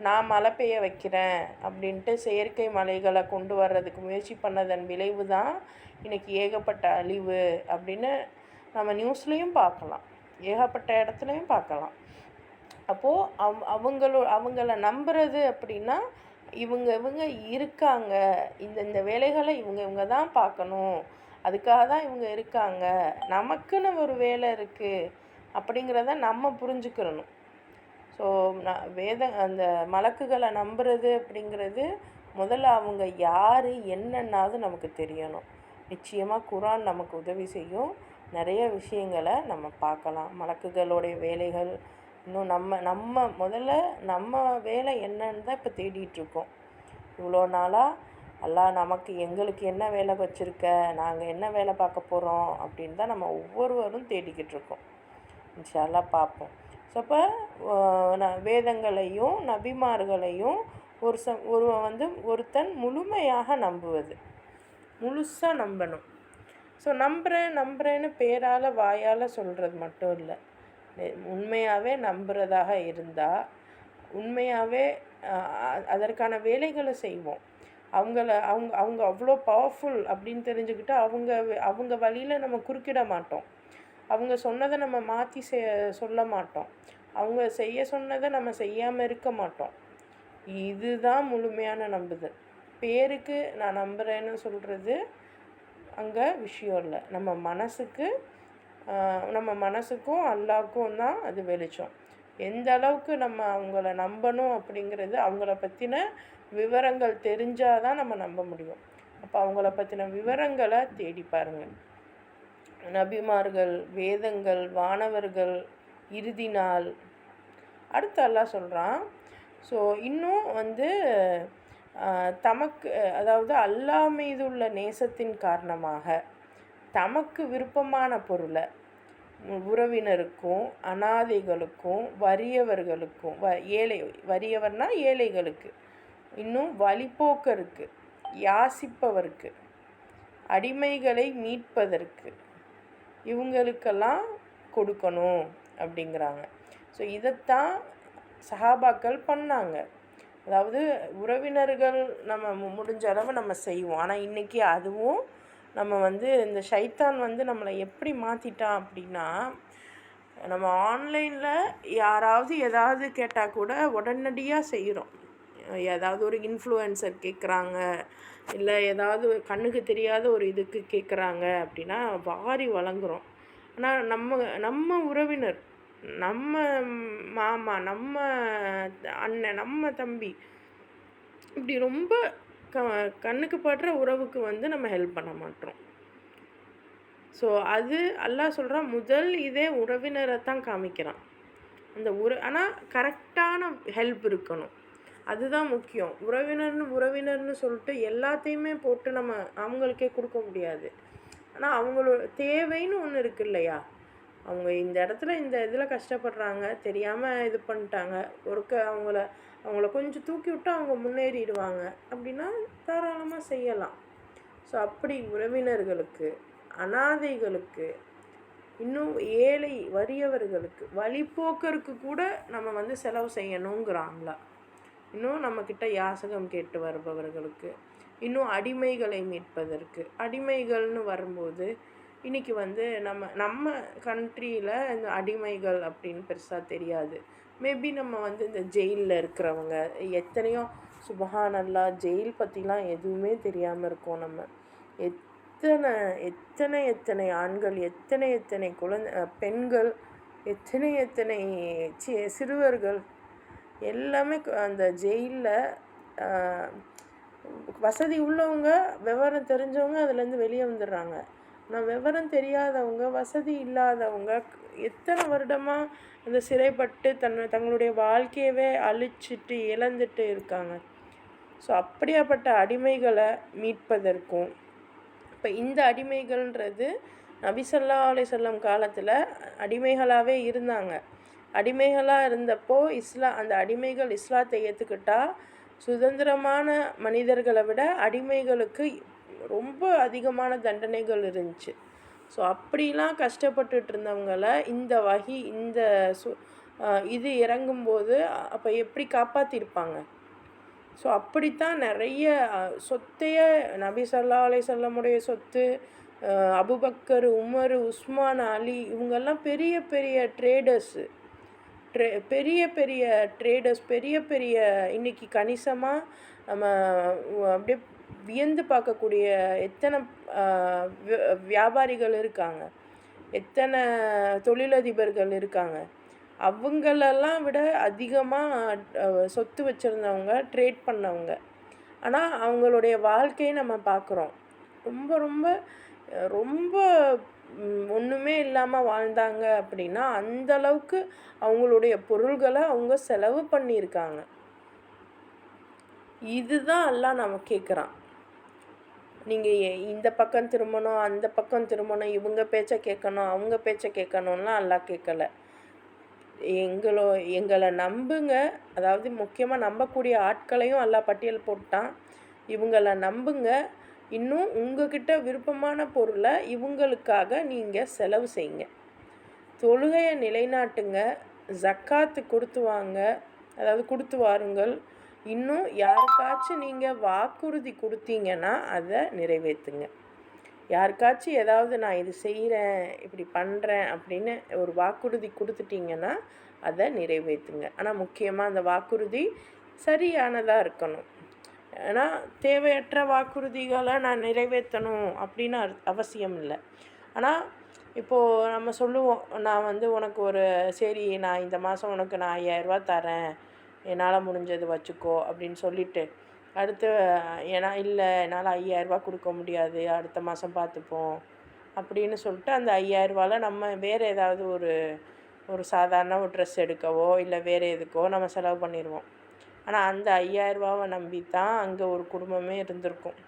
நான் மழை பெய்ய வைக்கிறேன் அப்படின்ட்டு செயற்கை மலைகளை கொண்டு வர்றதுக்கு முயற்சி பண்ணதன் விளைவு தான் இன்றைக்கி ஏகப்பட்ட அழிவு அப்படின்னு நம்ம நியூஸ்லேயும் பார்க்கலாம், ஏகப்பட்ட இடத்துலையும் பார்க்கலாம். அப்போது அவங்கள நம்புறது அப்படின்னா இவங்க இருக்காங்க, இந்த வேலைகளை இவங்க தான் பார்க்கணும், அதுக்காக தான் இவங்க இருக்காங்க, நமக்குன்னு ஒரு வேலை இருக்குது அப்படிங்கிறத நம்ம புரிஞ்சுக்கிறணும். ஸோ அந்த மலக்குகளை நம்புறது அப்படிங்கிறது முதல்ல அவங்க யார் என்னன்னாவது நமக்கு தெரியணும். நிச்சயமாக குர்ஆன் நமக்கு உதவி செய்யும். நிறைய விஷயங்களை நம்ம பார்க்கலாம். மலக்குகளுடைய வேலைகள் இன்னும் நம்ம முதல்ல நம்ம வேலை என்னன்னு தான் இப்போ தேடிகிட்ருக்கோம். இவ்வளோ நாளாக அல்லாஹ் நமக்கு எங்களுக்கு என்ன வேலை வச்சுருக்க, நாங்கள் என்ன வேலை பார்க்க போகிறோம் அப்படின்னு தான் நம்ம ஒவ்வொருவரும் தேடிக்கிட்டு இருக்கோம். இன்ஷா அல்லாஹ் பார்ப்போம். ஸோ அப்போ வேதங்களையும் நபிமார்களையும் ஒருத்தன் முழுமையாக நம்புவது, முழுசாக நம்பணும். ஸோ நம்புறேன்னு பேரால் வாயால் சொல்கிறது மட்டும் இல்லை, உண்மையாகவே நம்புறதாக இருந்தால் உண்மையாகவே அதற்கான வேலைகளை செய்வோம். அவங்க அவ்வளோ பவர்ஃபுல் அப்படின்னு தெரிஞ்சுக்கிட்டு அவங்க வழியில் நம்ம குறுக்கிட மாட்டோம். அவங்க சொன்னதை நம்ம மாற்றி சொல்ல மாட்டோம். அவங்க செய்ய சொன்னதை நம்ம செய்யாமல் இருக்க மாட்டோம். இதுதான் முழுமையான நம்புதல். பேருக்கு நான் நம்புகிறேன்னு சொல்கிறது அங்கே விஷயம் இல்லை. நம்ம மனசுக்கும் அல்லாஹ்க்கும் தான் அது வெளிச்சம். எந்த அளவுக்கு நம்ம அவங்கள நம்பணும் அப்படிங்கிறது, அவங்கள பற்றின விவரங்கள் தெரிஞ்சால் தான் நம்ம நம்ப முடியும். அப்போ அவங்கள பற்றின விவரங்களை தேடி பாருங்கள். நபிமார்கள், வேதங்கள், வானவர்கள், இறுதி நாள். அடுத்து அல்லாஹ் சொல்கிறான், ஸோ இன்னும் தமக்கு அதாவது அல்லாஹ் மீது உள்ள நேசத்தின் காரணமாக தமக்கு விருப்பமான பொருளை உறவினருக்கும் அனாதைகளுக்கும் வறியவர்களுக்கும் வறியவர்னா ஏழைகளுக்கு, இன்னும் வழிபோக்கருக்கு, யாசிப்பவருக்கு, அடிமைகளை மீட்பதற்கு இவங்களுக்கெல்லாம் கொடுக்கணும் அப்படிங்கிறாங்க. ஸோ இதைத்தான் சஹாபாக்கள் பண்ணாங்க. அதாவது உறவினர்கள் நம்ம முடிஞ்ச அளவு நம்ம செய்வோம். ஆனால் இன்றைக்கி அதுவும் நம்ம இந்த ஷைத்தான் நம்மளை எப்படி மாற்றிட்டான் அப்படின்னா, நம்ம ஆன்லைனில் யாராவது ஏதாவது கேட்டால் கூட உடனடியாக செய்கிறோம். ஏதாவது ஒரு இன்ஃப்ளூயன்சர் கேட்குறாங்க, இல்லை ஏதாவது கண்ணுக்கு தெரியாத ஒரு இதுக்கு கேட்குறாங்க அப்படின்னா வாரி வழங்குகிறோம். ஆனால் நம்ம உறவினர், நம்ம மாமா, நம்ம அண்ணன், நம்ம தம்பி, இப்படி ரொம்ப கண்ணுக்கு படுற உறவுக்கு நம்ம ஹெல்ப் பண்ண மாட்டோம். ஸோ அது அல்லாஹ் சொல்கிறான், முதல் இதே உறவினரை தான் காமிக்கிறான். ஆனால் கரெக்டான ஹெல்ப் இருக்கணும், அதுதான் முக்கியம். உறவினர்னு சொல்லிட்டு எல்லாத்தையுமே போட்டு நம்ம அவங்களுக்கே கொடுக்க முடியாது. ஆனால் அவங்களோட தேவைன்னு ஒன்று இருக்குது இல்லையா, அவங்க இந்த இடத்துல இந்த இதில் கஷ்டப்படுறாங்க, தெரியாமல் இது பண்ணிட்டாங்க, அவங்கள கொஞ்சம் தூக்கி விட்டு அவங்க முன்னேறிடுவாங்க அப்படின்னா தாராளமாக செய்யலாம். ஸோ அப்படி உறவினர்களுக்கு, அனாதைகளுக்கு, இன்னும் ஏழை வறியவர்களுக்கு, வழிபோக்கருக்கு கூட நம்ம செலவு செய்யணுங்கிறாங்களா. இன்னும் நம்மக்கிட்ட யாசகம் கேட்டு வருபவர்களுக்கு, இன்னும் அடிமைகளை மீட்பதற்கு. அடிமைகள்னு வரும்போது இன்றைக்கி நம்ம கண்ட்ரியில் இந்த அடிமைகள் அப்படின்னு பெருசாக தெரியாது. மேபி நம்ம இந்த ஜெயிலில் இருக்கிறவங்க, எத்தனையோ சுபஹானல்லாஹ், ஜெயில் பற்றிலாம் எதுவுமே தெரியாமல் இருக்கோம். நம்ம எத்தனை ஆண்கள், எத்தனை பெண்கள், எத்தனை சிறுவர்கள் எல்லாமே அந்த ஜெயிலில் வசதி உள்ளவங்க, விவரம் தெரிஞ்சவங்க அதுலேருந்து வெளியே வந்துடுறாங்க. ஆனால் விவரம் தெரியாதவங்க, வசதி இல்லாதவங்க எத்தனை வருடமாக அந்த சிறைப்பட்டு தங்களுடைய வாழ்க்கையவே அழிச்சிட்டு இழந்துட்டு இருக்காங்க. ஸோ அப்படியாப்பட்ட அடிமைகளை மீட்பதற்கும், இப்போ இந்த அடிமைகள்ன்றது நபி ஸல்லல்லாஹு அலைஹி வஸல்லம் காலத்தில் அடிமைகளாகவே இருந்தாங்க. அடிமைகளாக இருந்தப்போ அந்த அடிமைகள் இஸ்லாத்தை ஏற்றுக்கிட்டா சுதந்திரமான மனிதர்களை விட அடிமைகளுக்கு ரொம்ப அதிகமான தண்டனைகள் இருந்துச்சு. ஸோ அப்படிலாம் கஷ்டப்பட்டுட்டு இருந்தவங்கள இந்த வகி இந்த இது இறங்கும்போது அப்போ எப்படி காப்பாற்றிருப்பாங்க? ஸோ அப்படித்தான் நிறைய சொத்தையே நபி ஸல்லல்லாஹு அலைஹி வஸல்லமுடைய சொத்து, அபூபக்கர், உமர், உஸ்மான், அலி இவங்கெல்லாம் பெரிய பெரிய ட்ரேடர்ஸு. பெரிய பெரிய ட்ரேடர்ஸ், பெரிய பெரிய இன்றைக்கி கணிசமாக நம்ம அப்படியே வியந்து பார்க்கக்கூடிய எத்தனை வியாபாரிகள் இருக்காங்க, எத்தனை தொழிலதிபர்கள் இருக்காங்க. அவங்களெல்லாம் விட அதிகமாக சொத்து வச்சுருந்தவங்க, ட்ரேட் பண்ணவங்க. ஆனால் அவங்களுடைய வாழ்க்கையை நம்ம பார்க்குறோம். ரொம்ப ரொம்ப ரொம்ப ஒன்றுமே இல்லாமல் வாழ்ந்தாங்க அப்படின்னா அந்தளவுக்கு அவங்களுடைய பொருள்களை அவங்க செலவு பண்ணியிருக்காங்க. இதுதான் எல்லாம் நம்ம கேட்குறான். நீங்கள் இந்த பக்கம் திரும்பணும், அந்த பக்கம் திரும்பணும், இவங்க பேச்சை கேட்கணும், அவங்க பேச்சை கேட்கணும்லாம் எல்லாம் கேட்கலை. எங்களை நம்புங்க. அதாவது முக்கியமாக நம்பக்கூடிய ஆட்களையும் எல்லாம் பட்டியல் போட்டான். இவங்களை நம்புங்க. இன்னும் உங்ககிட்ட விருப்பமான பொருளை இவங்களுக்காக நீங்கள் செலவு செய்யுங்க. தொழுகையை நிலைநாட்டுங்க. ஜக்காத்து கொடுத்து வாங்க, அதாவது கொடுத்து வாருங்கள். இன்னும் யாருக்காச்சும் நீங்கள் வாக்குறுதி கொடுத்தீங்கன்னா அதை நிறைவேற்றுங்க. யாருக்காச்சும் ஏதாவது நான் இது செய்கிறேன், இப்படி பண்ணுறேன் அப்படின்னு ஒரு வாக்குறுதி கொடுத்துட்டிங்கன்னா அதை நிறைவேற்றுங்க. ஆனால் முக்கியமாக அந்த வாக்குறுதி சரியானதாக இருக்கணும். ஏன்னா தேவையற்ற வாக்குறுதிகளை நான் நிறைவேற்றணும் அப்படின்னு அவசியம் இல்லை. ஆனால் இப்போது நம்ம சொல்லுவோம், நான் உனக்கு சரி நான் இந்த மாதம் உனக்கு நான் 5000 ரூபா தரேன், என்னால் முடிஞ்சது வச்சுக்கோ அப்படின்னு சொல்லிவிட்டு அடுத்து என்னால் 5000 ரூபா கொடுக்க முடியாது, அடுத்த மாதம் பார்த்துப்போம் அப்படின்னு சொல்லிட்டு அந்த 5000 ரூபாவில் நம்ம வேறு ஏதாவது ஒரு சாதாரண ஒரு ட்ரெஸ் எடுக்கவோ இல்லை வேறு எதுக்கோ நம்ம செலவு பண்ணிடுவோம். ஆனால் அந்த 5000 ரூபாவை நம்பி தான் அங்கே ஒரு குடும்பமே இருந்திருக்கும்.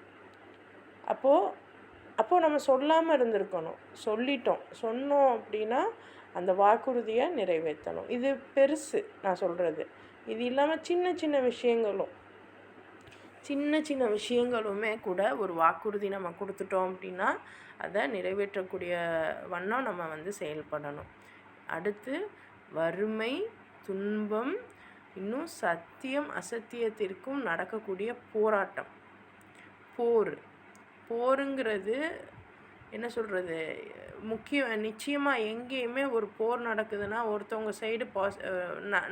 அப்போது நம்ம சொல்லாமல் இருந்திருக்கணும். சொன்னோம் அப்படின்னா அந்த வாக்குறுதியை நிறைவேற்றணும். இது பெருசு நான் சொல்கிறது. இது இல்லாமல் சின்ன சின்ன விஷயங்களுமே கூட ஒரு வாக்குறுதி நம்ம கொடுத்துட்டோம் அப்படின்னா அதை நிறைவேற்றக்கூடிய வண்ணம் நம்ம செயல்படணும். அடுத்து வறுமை, துன்பம், இன்னும் சத்தியம் அசத்தியத்திற்கும் நடக்கக்கூடிய போராட்டம். போருங்கிறது என்ன சொல்கிறது, நிச்சயமாக எங்கேயுமே ஒரு போர் நடக்குதுன்னா ஒருத்தவங்க சைடு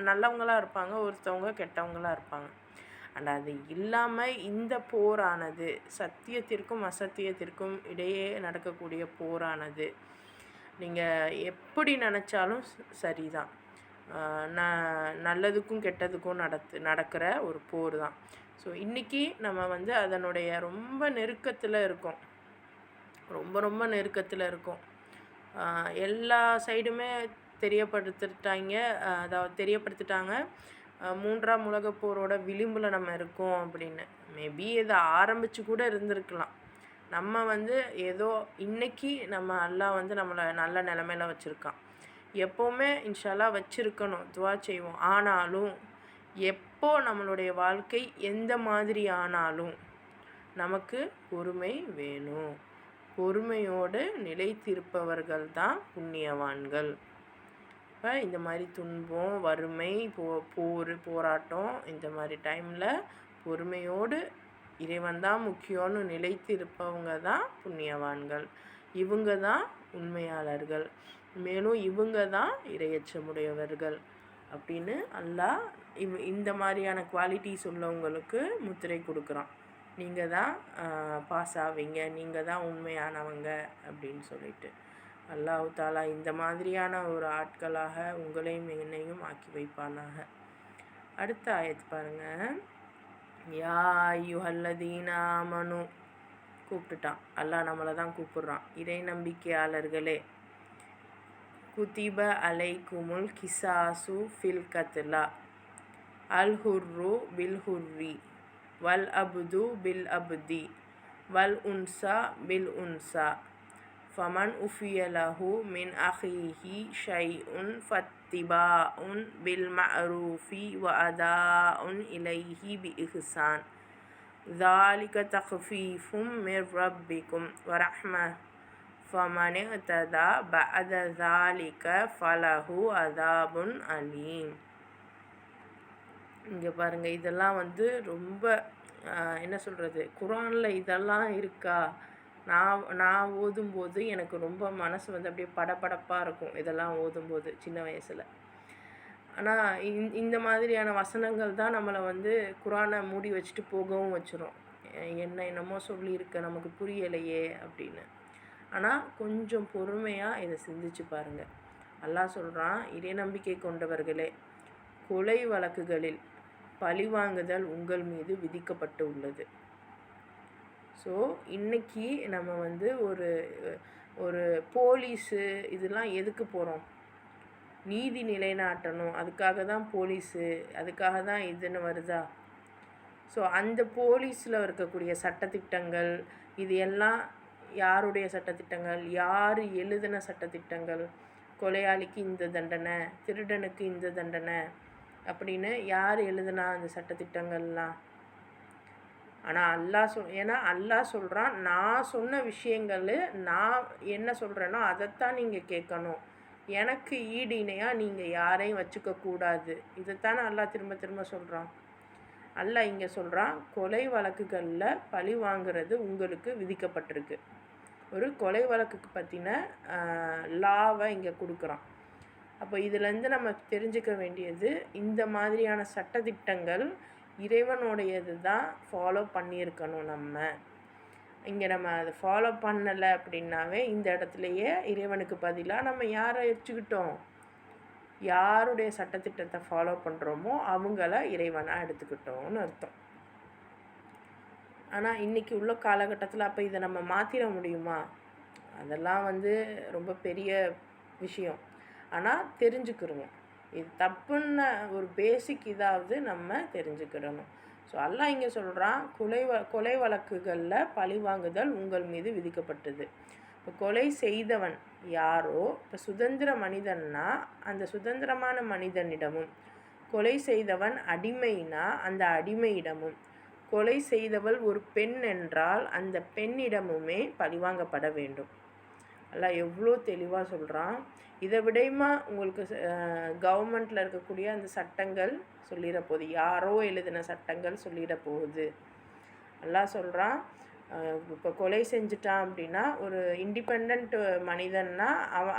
நல்லவங்களாக இருப்பாங்க, ஒருத்தவங்க கெட்டவங்களாக இருப்பாங்க. அண்ட் அது இல்லாமல் இந்த போரானது சத்தியத்திற்கும் அசத்தியத்திற்கும் இடையே நடக்கக்கூடிய போரானது நீங்கள் எப்படி நினச்சாலும் சரிதான். நல்லதுக்கும் கெட்டதுக்கும் நடக்கிற ஒரு போர் தான். ஸோ இன்றைக்கி நம்ம அதனுடைய ரொம்ப நெருக்கத்தில் இருக்கோம். ரொம்ப நெருக்கத்தில் இருக்கோம். எல்லா சைடுமே தெரியப்படுத்திட்டாங்க 3ஆம் உலகப் போரோட விளிம்பில் நம்ம இருக்கோம் அப்படின்னு. மேபி இதை ஆரம்பித்து கூட இருந்திருக்கலாம். நம்ம ஏதோ இன்றைக்கி நம்ம அல்லாஹ் நம்மளை நல்ல நிலமையில வச்சுருக்கான். எப்போவுமே இன்ஷா அல்லாஹ் வச்சுருக்கணும், துவா செய்வோம். ஆனாலும் எப்போ நம்மளுடைய வாழ்க்கை எந்த மாதிரி ஆனாலும் நமக்கு பொறுமை வேணும். பொறுமையோடு நிலைத்திருப்பவர்கள் தான் புண்ணியவான்கள். இப்போ இந்த மாதிரி துன்பம், வறுமை, போராட்டம் இந்த மாதிரி டைமில் பொறுமையோடு இறைவன் தான் முக்கியம்னு நிலைத்திருப்பவங்க தான் புண்ணியவான்கள். இவங்க தான் உண்மையாளர்கள். மேலும் இவங்க தான் இறையச்சமுடையவர்கள் அப்படின்னு அல்லாஹ் இந்த மாதிரியான குவாலிட்டிஸ் உள்ளவங்களுக்கு முத்திரை கொடுக்குறான். நீங்கள் தான் பாஸ் ஆவீங்க, நீங்கள் தான் உண்மையானவங்க அப்படின்னு சொல்லிட்டு. அல்லாஹ் தாலா இந்த மாதிரியான ஒரு ஆட்களாக உங்களையும் என்னையும் ஆக்கி வைப்பானாக. அடுத்த ஆயத்து பாருங்கள். யா அய்யுஹல்லதீன ஆமனு கூப்பிட்டுட்டான். அல்லாஹ் நம்மளை தான் கூப்பிட்றான். இறை நம்பிக்கையாளர்களே, குதிப அலைக்குமுல் கிசாசு ஃபில் கத்லா அல் ஹுர்ரு பில் ஹுர்ரி வல் அப்து பில் அப்தி வல் உன்சா பில் உன்சா ஃபமன் உஃபிய லஹு மின் அஹீஹி ஷைஉன் ஃபத்திபாஉன் பில் மஅரூஃபி வ அதாஉன் இலைஹி பி இஹ்சான் ذَلِكَ تَخْفِيفٌ مِّن رَّبِّكُمْ وَرَحْمَةٌ فَمَنِ اعْتَدَىٰ بَعْدَ ذَلِكَ فَلَهُ عَذَابٌ أَلِيمٌ. இங்கே பாருங்கள், இதெல்லாம் வந்து ரொம்ப என்ன சொல்கிறது, குரானில் இதெல்லாம் இருக்கா? நான் ஓதும்போது எனக்கு ரொம்ப மனசு வந்து அப்படியே படபடப்பாக இருக்கும் இதெல்லாம் ஓதும்போது சின்ன வயசில். ஆனால் இந்த மாதிரியான வசனங்கள் தான் நம்மளை வந்து குரானை மூடி வச்சுட்டு போகவும் வச்சிரும். என்னமோ சொல்லியிருக்க நமக்கு புரியலையே அப்படின்னு. ஆனால் கொஞ்சம் பொறுமையாக இதை சிந்திச்சு பாருங்கள். அல்லாஹ் சொல்கிறான், இறை நம்பிக்கை கொண்டவர்களே, கொலை வழக்குகளில் பழிவாங்குதல் உங்கள் மீது விதிக்கப்பட்டு உள்ளது. ஸோ இன்றைக்கி நம்ம வந்து ஒரு போலீஸு இதெல்லாம் எதுக்கு போகிறோம்? நீதி நிலைநாட்டணும், அதுக்காக தான் போலீஸு, அதுக்காக தான் இதுன்னு வருதா? ஸோ அந்த போலீஸில் இருக்கக்கூடிய சட்டத்திட்டங்கள் இது எல்லாம் யாருடைய சட்டத்திட்டங்கள்? யார் எழுதின சட்டத்திட்டங்கள்? கொலையாளிக்கு இந்த தண்டனை, திருடனுக்கு இந்த தண்டனை அப்படின்னு யார் எழுதுனா அந்த சட்டத்திட்டங்கள்லாம்? ஆனால் ஏன்னா அல்லாஹ் சொல்கிறான், நான் சொன்ன விஷயங்கள் நான் என்ன சொல்கிறேனோ அதைத்தான் நீங்கள் கேட்கணும், எனக்கு ஈடு இணையாக நீங்கள் யாரையும் வச்சுக்கக்கூடாது. இதைத்தானே அல்லாஹ் திரும்ப திரும்ப சொல்கிறான். அல்லாஹ் இங்கே சொல்கிறான், கொலை வழக்குகளில் பழி வாங்குறது உங்களுக்கு விதிக்கப்பட்டிருக்கு. ஒரு கொலை வழக்குக்கு பற்றின லாவை இங்கே கொடுக்குறான். அப்போ இதுலேருந்து நம்ம தெரிஞ்சுக்க வேண்டியது, இந்த மாதிரியான சட்டத்திட்டங்கள் இறைவனுடையது தான் ஃபாலோ பண்ணியிருக்கணும். இங்கே நம்ம அதை ஃபாலோ பண்ணலை அப்படின்னாவே இந்த இடத்துலையே இறைவனுக்கு பதிலாக நம்ம யாரை வச்சுக்கிட்டோம்? யாருடைய சட்டத்திட்டத்தை ஃபாலோ பண்ணுறோமோ அவங்கள இறைவனாக எடுத்துக்கிட்டோம்னு அர்த்தம். ஆனால் இன்றைக்கி உள்ள காலகட்டத்தில் அப்போ இதை நம்ம மாற்றிட முடியுமா? அதெல்லாம் வந்து ரொம்ப பெரிய விஷயம். ஆனால் தெரிஞ்சுக்கிறோங்க, இது தப்புன்னு ஒரு பேசிக் இதாவது நம்ம தெரிஞ்சுக்கிடணும். ஸோ அல்லாஹ் இங்கே சொல்கிறான், கொலை வழக்குகளில் பழிவாங்குதல் உங்கள் மீது விதிக்கப்பட்டது. இப்போ கொலை செய்தவன் யாரோ, இப்போ சுதந்திர மனிதன்னா அந்த சுதந்திரமான மனிதனிடமும், கொலை செய்தவன் அடிமைனா அந்த அடிமையிடமும், கொலை செய்தவள் ஒரு பெண் என்றால் அந்த பெண்ணிடமுமே பழிவாங்கப்பட வேண்டும். அல்லாஹ் எவ்வளோ தெளிவாக சொல்கிறான். இதை விடையுமா உங்களுக்கு கவர்மெண்ட்டில் இருக்கக்கூடிய அந்த சட்டங்கள் சொல்லிட போகுது? யாரோ எழுதின சட்டங்கள் சொல்லிட போகுது? அல்லாஹ் சொல்கிறான், இப்போ கொலை செஞ்சிட்டான் அப்படின்னா ஒரு இண்டிபெண்ட் மனிதன்னா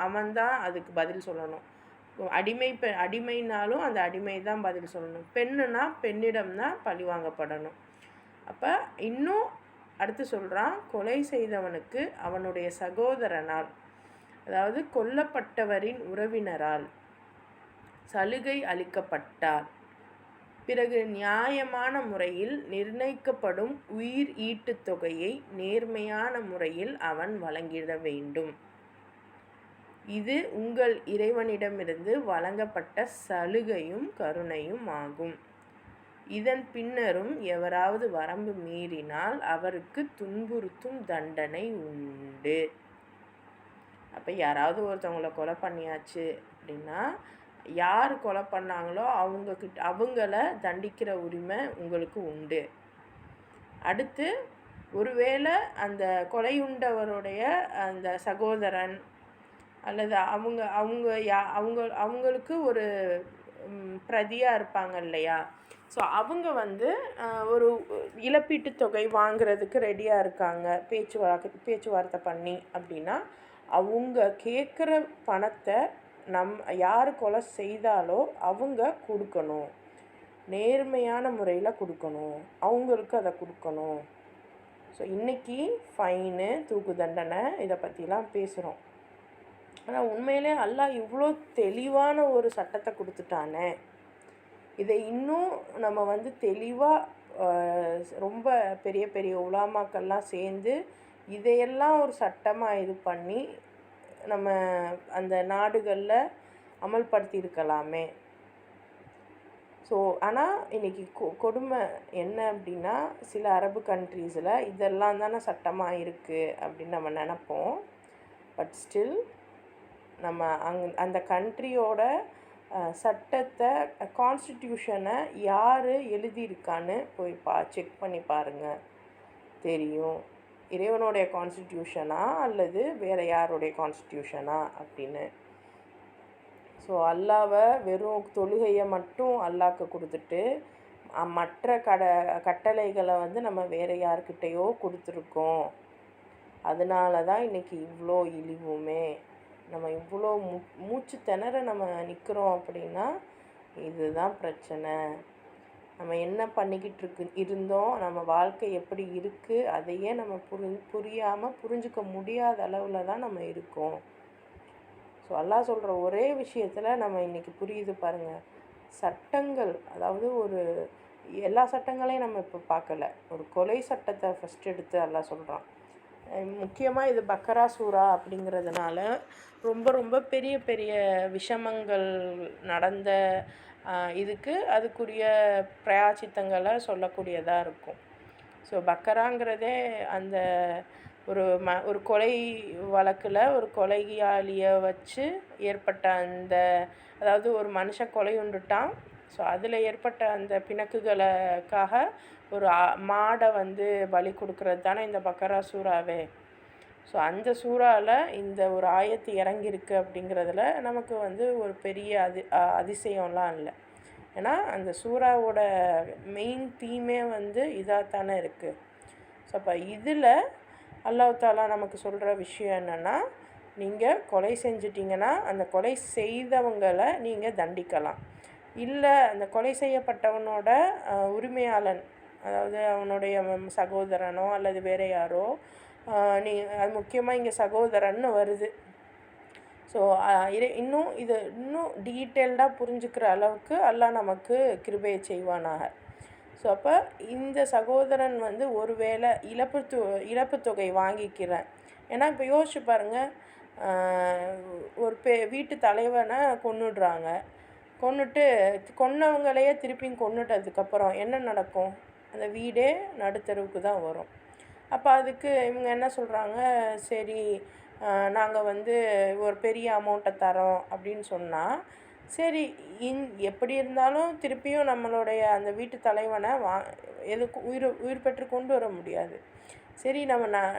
அவன்தான் அதுக்கு பதில் சொல்லணும். அடிமைனாலும் அந்த அடிமை தான் பதில் சொல்லணும். பெண்ணுனா பெண்ணிடம் தான் பழி வாங்கப்படணும். அப்போ இன்னும் அடுத்து சொல்கிறான், கொலை செய்தவனுக்கு அவனுடைய சகோதரனால், அதாவது கொல்லப்பட்டவரின் உறவினரால் சலுகை அளிக்கப்பட்டால் பிறகு நியாயமான முறையில் நிர்ணயிக்கப்படும் உயிர் ஈட்டுத் தொகையை நேர்மையான முறையில் அவன் வழங்கிட வேண்டும். இது உங்கள் இறைவனிடமிருந்து வழங்கப்பட்ட சலுகையும் கருணையும் ஆகும். இதன் பின்னரும் எவராவது வரம்பு மீறினால் அவருக்கு துன்புறுத்தும் தண்டனை உண்டு. அப்போ யாராவது ஒருத்தவங்களை கொலை பண்ணியாச்சு அப்படின்னா, யார் கொலை பண்ணாங்களோ அவங்கள தண்டிக்கிற உரிமை உங்களுக்கு உண்டு. அடுத்து, ஒருவேளை அந்த கொலையுண்டவருடைய அந்த சகோதரன் அல்லது அவங்களுக்கு ஒரு பிரதியாக இருப்பாங்க இல்லையா? ஸோ அவங்க வந்து ஒரு இழப்பீட்டு தொகை வாங்குறதுக்கு ரெடியாக இருக்காங்க, பேச்சுவார்த்தை பண்ணி அப்படின்னா, அவங்க கேட்குற பணத்தை யார் கொலை செய்தாலோ அவங்க கொடுக்கணும். நேர்மையான முறையில் கொடுக்கணும், அவங்களுக்கு அதை கொடுக்கணும். ஸோ இன்றைக்கி ஃபைனு, தூக்கு தண்டனை இதை பற்றிலாம் பேசுகிறோம். ஆனால் உண்மையிலே அல்லாஹ் இவ்வளோ தெளிவான ஒரு சட்டத்தை கொடுத்துட்டானே, இதை இன்னும் நம்ம வந்து தெளிவாக ரொம்ப பெரிய பெரிய உலாமாக்கள்லாம் சேர்ந்து இதையெல்லாம் ஒரு சட்டமாக இது பண்ணி நம்ம அந்த நாடுகளில் அமல்படுத்தியிருக்கலாமே. ஸோ ஆனால் இன்றைக்கி கொடுமை என்ன அப்படின்னா, சில அரபு கண்ட்ரீஸில் இதெல்லாம் தானே சட்டமாக இருக்குது அப்படின்னு நம்ம நினப்போம். பட் ஸ்டில் நம்ம அந்த கண்ட்ரியோட சட்டத்தை, கான்ஸ்டிடியூஷனை யார் எழுதியிருக்கான்னு போய் செக் பண்ணி பாருங்கள், தெரியும் இறைவனுடைய கான்ஸ்டிடியூஷனா அல்லது வேறு யாருடைய கான்ஸ்டிடியூஷனா அப்படின்னு. ஸோ அல்லாவை வெறும் தொழுகையை மட்டும் அல்லாஹ்க்கு கொடுத்துட்டு மற்ற கட்டளைகளை வந்து நம்ம வேறு யார்கிட்டையோ கொடுத்துருக்கோம். அதனால தான் இன்றைக்கி இவ்வளோ இழிவுமே, நம்ம இவ்வளோ மூச்சு திணற நம்ம நிற்கிறோம் அப்படின்னா இதுதான் பிரச்சனை. நம்ம என்ன பண்ணிக்கிட்டு இருந்தோம், நம்ம வாழ்க்கை எப்படி இருக்குது, அதையே நம்ம புரியாமல் புரிஞ்சிக்க முடியாத அளவில் தான் நம்ம இருக்கோம். ஸோ அல்லாஹ் சொல்கிற ஒரே விஷயத்தில் நம்ம இன்றைக்கி புரியுது பாருங்கள். சட்டங்கள், அதாவது எல்லா சட்டங்களையும் நம்ம இப்போ பார்க்கல, ஒரு கொலை சட்டத்தை ஃபஸ்ட் எடுத்து அல்லாஹ் சொல்கிறான். முக்கியமாக இது பக்கரா சூரா அப்படிங்கிறதுனால ரொம்ப ரொம்ப பெரிய பெரிய விஷமங்கள் நடந்த இதுக்கு அதுக்குரிய பிராயச்சித்தங்களை சொல்லக்கூடியதாக இருக்கும். ஸோ பக்கராங்கிறதே அந்த ஒரு கொலை வழக்கில் ஒரு கொலையாளியை வச்சு ஏற்பட்ட அதாவது ஒரு மனுஷன் கொலை உண்டுட்டான். ஸோ அதில் ஏற்பட்ட அந்த பிணக்குகளுக்காக ஒரு மாடை வந்து பலி கொடுக்கறது தானே இந்த பக்கரா சூறாவே. ஸோ அந்த சூறாவில் இந்த ஒரு ஆயத்து இறங்கியிருக்கு அப்படிங்கிறதுல நமக்கு வந்து ஒரு பெரிய அதிசயம்லாம் இல்லை. ஏன்னா அந்த சூறாவோட மெயின் தீமே வந்து இதாக தானே இருக்குது. ஸோ அப்போ இதில் அல்லாஹ் தாலா நமக்கு சொல்கிற விஷயம் என்னென்னா, நீங்கள் கொலை செஞ்சிட்டிங்கன்னா அந்த கொலை செய்தவங்களை நீங்கள் தண்டிக்கலாம். இல்லை அந்த கொலை செய்யப்பட்டவனோட உரிமையாளன், அதாவது அவனுடைய சகோதரனோ அல்லது வேறு யாரோ, அது முக்கியமாக இங்கே சகோதரன்னு வருது. ஸோ இன்னும் டீட்டெயில்டாக புரிஞ்சுக்கிற அளவுக்கு அல்லாஹ் நமக்கு கிருபையை செய்வானாக. ஸோ அப்போ இந்த சகோதரன் வந்து ஒருவேளை இழப்பு தொகை வாங்கிக்கிறேன். ஏன்னா இப்போ யோசிச்சு பாருங்கள், ஒரு வீட்டு தலைவனை கொன்னுடுறாங்க. கொன்னவங்களையே திருப்பியும் கொன்னுட்டதுக்கப்புறம் என்ன நடக்கும்? அந்த வீடே நடுத்தருவுக்கு தான் வரும். அப்போ அதுக்கு இவங்க என்ன சொல்கிறாங்க, சரி நாங்கள் வந்து ஒரு பெரிய அமௌண்ட்டை தரோம் அப்படின்னு சொன்னால், சரி எப்படி இருந்தாலும் திருப்பியும் நம்மளுடைய அந்த வீட்டு தலைவனை எதுக்கு உயிர் பெற்று கொண்டு வர முடியாது. சரி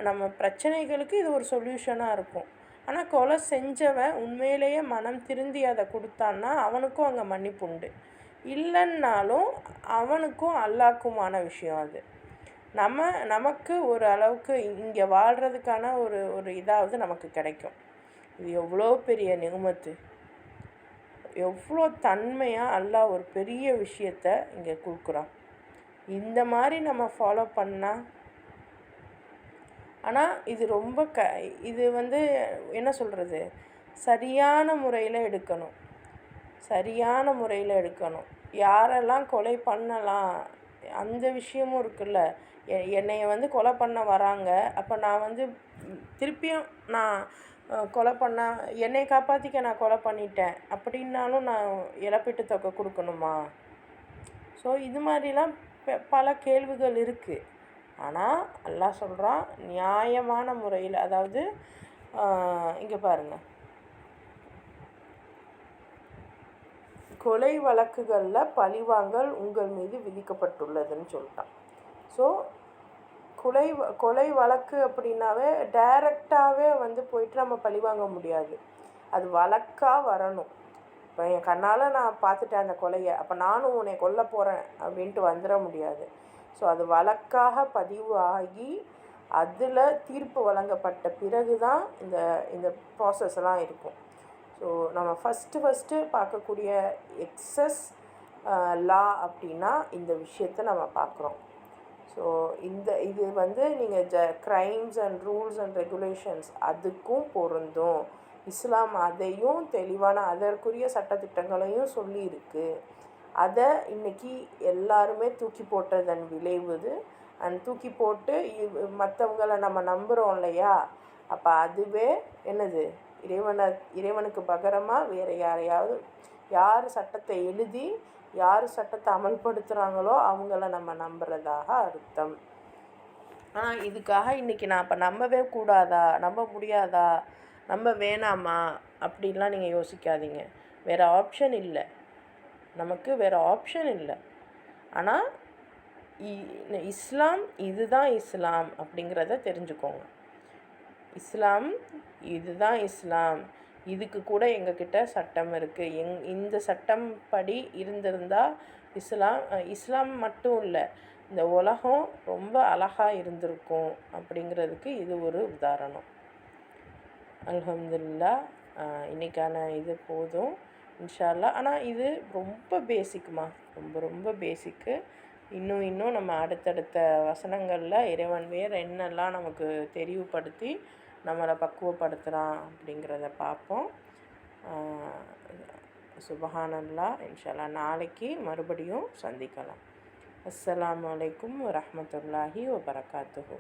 நம்ம பிரச்சனைகளுக்கு இது ஒரு சொல்யூஷனாக இருக்கும். ஆனால் கொலை செஞ்சவன் உண்மையிலேயே மனம் திருந்தி அதை கொடுத்தான்னா அவனுக்கும் அங்கே மன்னிப்பு உண்டு. இல்லைன்னாலும் அவனுக்கும் அல்லாஹ்க்குமான விஷயம் அது. நமக்கு ஒரு அளவுக்கு இங்கே வாழ்கிறதுக்கான ஒரு இதாவது நமக்கு கிடைக்கும். இது எவ்வளோ பெரிய நிகமத்து, எவ்வளோ தன்மையாக அல்லாஹ் ஒரு பெரிய விஷயத்தை இங்கே கொடுக்குறான். இந்த மாதிரி நம்ம ஃபாலோ பண்ணால், ஆனால் இது ரொம்ப இது வந்து என்ன சொல்கிறது, சரியான முறையில் எடுக்கணும். யாரெல்லாம் கொலை பண்ணலாம் அந்த விஷயமும் இருக்குல்ல. என்னைய வந்து கொலை பண்ண வராங்க, அப்போ நான் வந்து திருப்பியும் நான் கொலை என்னை காப்பாற்றிக்க நான் கொலை பண்ணிட்டேன் அப்படின்னாலும் நான் இழப்பீட்டு தொகை கொடுக்கணுமா? ஸோ இது மாதிரிலாம் பல கேள்விகள் இருக்குது. ஆனால் அல்லாஹ் சொல்கிறான் நியாயமான முறையில். அதாவது இங்கே பாருங்கள், கொலை வழக்குகளில் பழிவாங்கல் உங்கள் மீது விதிக்கப்பட்டுள்ளதுன்னு சொல்லிட்டான். ஸோ கொலை வழக்கு அப்படின்னாவே டைரெக்டாகவே வந்து போயிட்டு நம்ம பழிவாங்க முடியாது. அது வழக்காக வரணும். இப்போ என் கண்ணால் நான் பார்த்துட்டேன் அந்த கொலையை, அப்போ நானும் உன்னை கொல்ல போகிறேன் அப்படின்ட்டு வந்துட முடியாது. ஸோ அது வழக்காக பதிவு ஆகி அதில் தீர்ப்பு வழங்கப்பட்ட பிறகு தான் இந்த ப்ராசஸ்லாம் இருக்கும். ஸோ நம்ம ஃபஸ்ட்டு பார்க்கக்கூடிய எக்ஸஸ் லா அப்படின்னா இந்த விஷயத்தை நம்ம பார்க்குறோம். ஸோ இது வந்து நீங்கள் crimes and rules and regulations அதுக்கும் பொருந்தும். இஸ்லாம் அதையும் தெளிவான அதற்குரிய சட்டத்திட்டங்களையும் சொல்லியிருக்கு. அதை இன்றைக்கி எல்லாருமே தூக்கி போட்டதன் விளைவுது. தூக்கி போட்டு மற்றவங்களை நம்ம நம்புகிறோம் இல்லையா? அப்போ அதுவே என்னது, இறைவனுக்கு பகரமாக வேறு யார் சட்டத்தை எழுதி யார் சட்டத்தை அமல்படுத்துகிறாங்களோ அவங்கள நம்ம நம்புறதாக அர்த்தம். ஆனால் இதுக்காக இன்றைக்கி நான் அப்போ நம்பவே கூடாதா, நம்ப முடியாதா நம்ம வேணாமா அப்படின்லாம் நீங்கள் யோசிக்காதீங்க. வேறு ஆப்ஷன் இல்லை, நமக்கு வேறு ஆப்ஷன் இல்லை. ஆனால் இஸ்லாம் இதுதான் இஸ்லாம் அப்படிங்கிறத தெரிஞ்சுக்கோங்க. இஸ்லாம் இதுதான் இஸ்லாம், இதுக்கு கூட எங்கக்கிட்ட சட்டம் இருக்குது. இந்த சட்டம் படி இருந்திருந்தால் இஸ்லாம் மட்டும் இல்லை, இந்த உலகம் ரொம்ப அழகாக இருந்திருக்கும் அப்படிங்கிறதுக்கு இது ஒரு உதாரணம். அல்ஹம்துலில்லாஹ். இன்றைக்கான இது போதும் இன்ஷா அல்லாஹ். ஆனால் இது ரொம்ப பேசிக்குமா, ரொம்ப ரொம்ப பேசிக்கு. இன்னும் நம்ம அடுத்தடுத்த வசனங்களில் இறைவன் வேறு என்னெல்லாம் நமக்கு தெரிவுபடுத்தி நம்மளை பக்குவப்படுத்துகிறான் அப்படிங்கிறத பார்ப்போம். சுபஹானல்லாஹ். இன்ஷா அல்லாஹ் நாளைக்கு மறுபடியும் சந்திக்கலாம். அஸ்ஸலாமு அலைக்கும் வரஹ்மத்துல்லாஹி வபரகாத்துஹு.